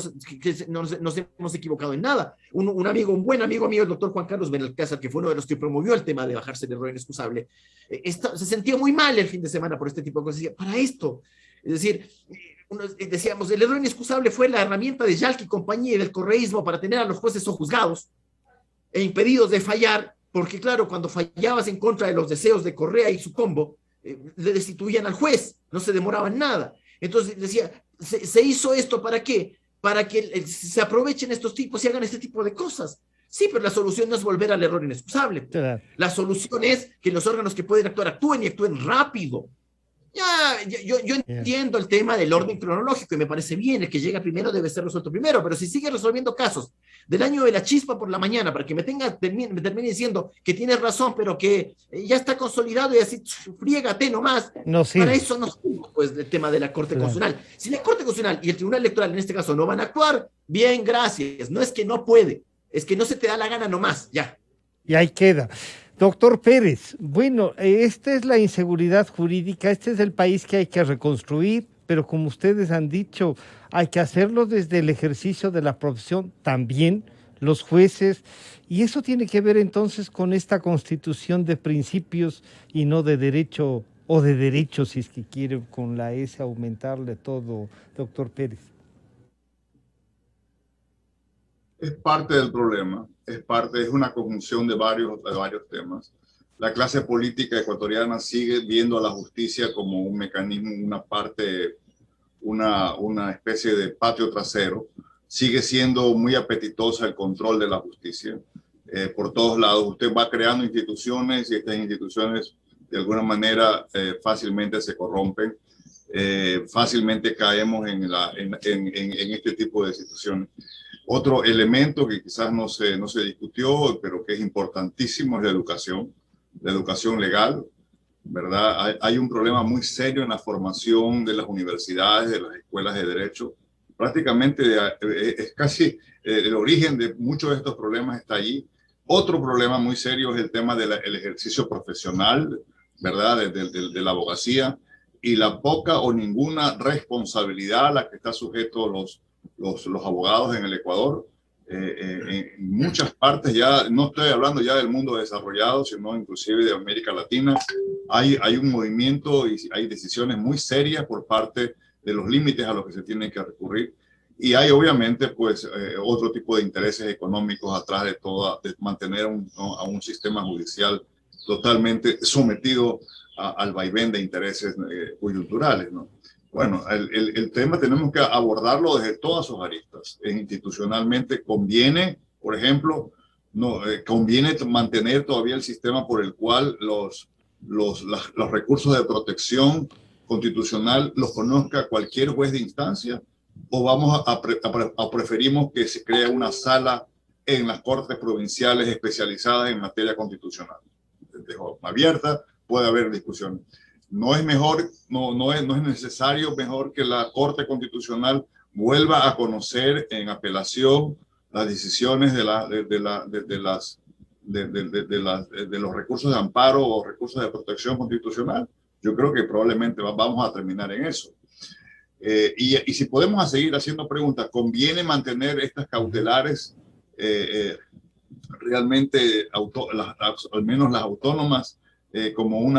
nos hemos equivocado en nada. Un buen amigo mío, el doctor Juan Carlos Benalcázar, que fue uno de los que promovió el tema de bajarse el error inexcusable, se sentía muy mal el fin de semana por este tipo de cosas. Para esto, es decir, decíamos, el error inexcusable fue la herramienta de Yalki y compañía y del correísmo para tener a los jueces sojuzgados e impedidos de fallar, porque claro, cuando fallabas en contra de los deseos de Correa y su combo, le destituían al juez, no se demoraban nada. Entonces decía, se hizo esto ¿para qué? Para que se aprovechen estos tipos y hagan este tipo de cosas. Sí, pero la solución no es volver al error inexcusable. La solución es que los órganos que pueden actuar actúen y actúen rápido. Yo entiendo el tema del orden cronológico y me parece bien, el que llega primero debe ser resuelto primero, pero si sigue resolviendo casos del año de la chispa por la mañana para que me termine diciendo que tienes razón, pero que ya está consolidado y así friégate nomás, no sirve. Para eso no sirve pues, el tema de la Corte Constitucional. Si la Corte Constitucional y el Tribunal Electoral en este caso no van a actuar, bien, gracias, no es que no puede, es que no se te da la gana nomás, ya. Y ahí queda. Doctor Pérez, bueno, esta es la inseguridad jurídica, este es el país que hay que reconstruir, pero como ustedes han dicho, hay que hacerlo desde el ejercicio de la profesión también, los jueces, y eso tiene que ver entonces con esta constitución de principios y no de derecho, o de derechos, si es que quieren con la S aumentarle todo, doctor Pérez. Es parte del problema, es una conjunción de varios temas. La clase política ecuatoriana sigue viendo a la justicia como un mecanismo, una parte, una especie de patio trasero. Sigue siendo muy apetitosa el control de la justicia por todos lados. Usted va creando instituciones y estas instituciones de alguna manera fácilmente se corrompen. Fácilmente caemos en este tipo de situaciones. Otro elemento que quizás no se discutió, pero que es importantísimo, es la educación legal, ¿verdad? Hay un problema muy serio en la formación de las universidades, de las escuelas de derecho. Prácticamente es casi el origen de muchos de estos problemas está allí. Otro problema muy serio es el tema del ejercicio profesional, ¿verdad? De la abogacía y la poca o ninguna responsabilidad a la que está sujeto los abogados en el Ecuador. En muchas partes, ya no estoy hablando ya del mundo desarrollado, sino inclusive de América Latina, hay un movimiento y hay decisiones muy serias por parte de los límites a los que se tiene que recurrir. Y hay obviamente pues otro tipo de intereses económicos atrás de mantener a un sistema judicial totalmente sometido al vaivén de intereses coyunturales, ¿no? Bueno, el tema tenemos que abordarlo desde todas sus aristas. Institucionalmente conviene, por ejemplo, conviene mantener todavía el sistema por el cual los recursos de protección constitucional los conozca cualquier juez de instancia, o vamos a preferimos que se cree una sala en las cortes provinciales especializadas en materia constitucional. Dejo abierta, puede haber discusión. No es mejor, no es necesario mejor que la Corte Constitucional vuelva a conocer en apelación las decisiones de los recursos de amparo o recursos de protección constitucional. Yo creo que probablemente vamos a terminar en eso. Y si podemos seguir haciendo preguntas, ¿conviene mantener estas cautelares realmente, al menos las autónomas, como un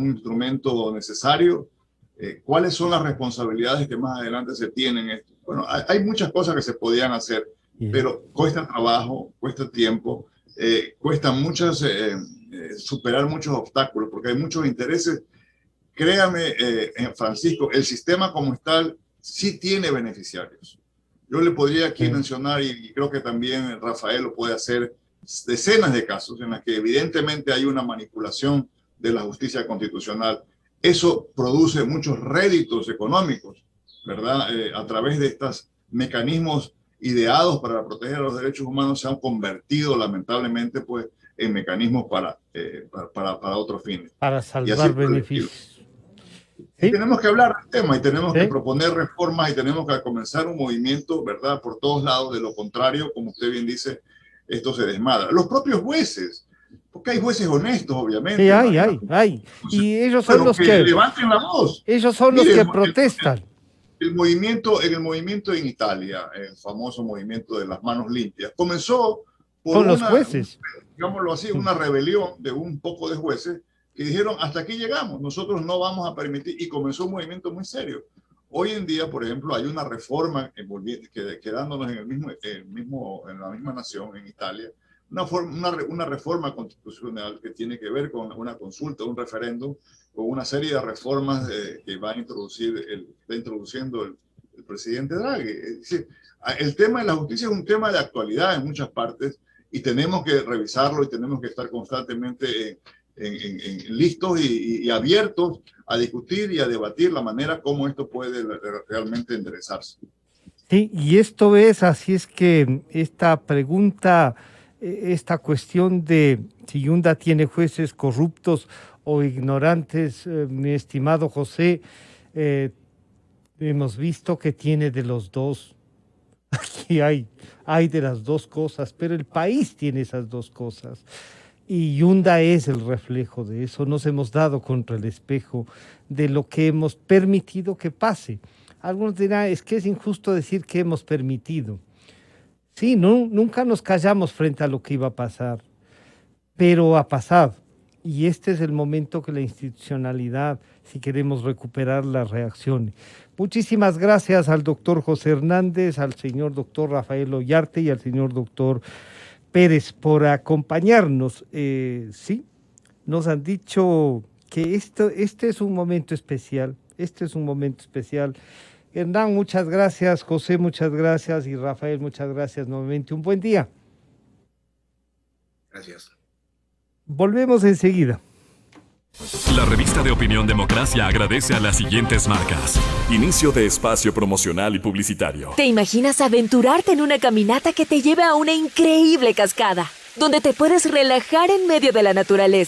instrumento necesario? ¿Cuáles son las responsabilidades que más adelante se tienen? Bueno, hay muchas cosas que se podían hacer, pero cuesta trabajo, cuesta tiempo, cuesta superar muchos obstáculos, porque hay muchos intereses. Créame, Francisco, el sistema como tal sí tiene beneficiarios. Yo le podría aquí mencionar, y creo que también Rafael lo puede hacer, decenas de casos en las que evidentemente hay una manipulación de la justicia constitucional. Eso produce muchos réditos económicos, ¿verdad? A través de estos mecanismos ideados para proteger los derechos humanos, se han convertido lamentablemente pues, en mecanismos para otros fines. Para salvar beneficios. ¿Sí? Tenemos que hablar del tema y tenemos que proponer reformas y tenemos que comenzar un movimiento, ¿verdad? Por todos lados. De lo contrario, como usted bien dice, esto se desmadra. Los propios jueces, porque hay jueces honestos, obviamente. Sí, hay. Entonces, y ellos son los que levanten la voz. Ellos son los que protestan. El movimiento en Italia, el famoso movimiento de las manos limpias, comenzó por los jueces. Digámoslo así, una rebelión de un poco de jueces que dijeron, hasta aquí llegamos, nosotros no vamos a permitir, y comenzó un movimiento muy serio. Hoy en día, por ejemplo, hay una reforma, quedándonos en la misma nación, en Italia, una reforma constitucional que tiene que ver con una consulta, un referéndum, con una serie de reformas que va a está introduciendo el presidente Draghi. Es decir, el tema de la justicia es un tema de actualidad en muchas partes y tenemos que revisarlo y tenemos que estar constantemente listos y abiertos a discutir y a debatir la manera como esto puede realmente enderezarse. Sí, y esto es, así es que esta pregunta, esta cuestión de si Yunda tiene jueces corruptos o ignorantes, mi estimado José, hemos visto que tiene de los dos. Aquí hay de las dos cosas, pero el país tiene esas dos cosas. Y Yunda es el reflejo de eso. Nos hemos dado contra el espejo de lo que hemos permitido que pase. Algunos dirán, es que es injusto decir que hemos permitido. Sí, nunca nos callamos frente a lo que iba a pasar, pero ha pasado. Y este es el momento que la institucionalidad, si queremos recuperar la reacción. Muchísimas gracias al doctor José Hernández, al señor doctor Rafael Ollarte y al señor doctor Pérez por acompañarnos. Sí, nos han dicho que este es un momento especial. Este es un momento especial. Hernán, muchas gracias. José, muchas gracias. Y Rafael, muchas gracias nuevamente. Un buen día. Gracias. Volvemos enseguida. La revista de Opinión Democracia agradece a las siguientes marcas. Inicio de espacio promocional y publicitario. ¿Te imaginas aventurarte en una caminata que te lleve a una increíble cascada, donde te puedes relajar en medio de la naturaleza?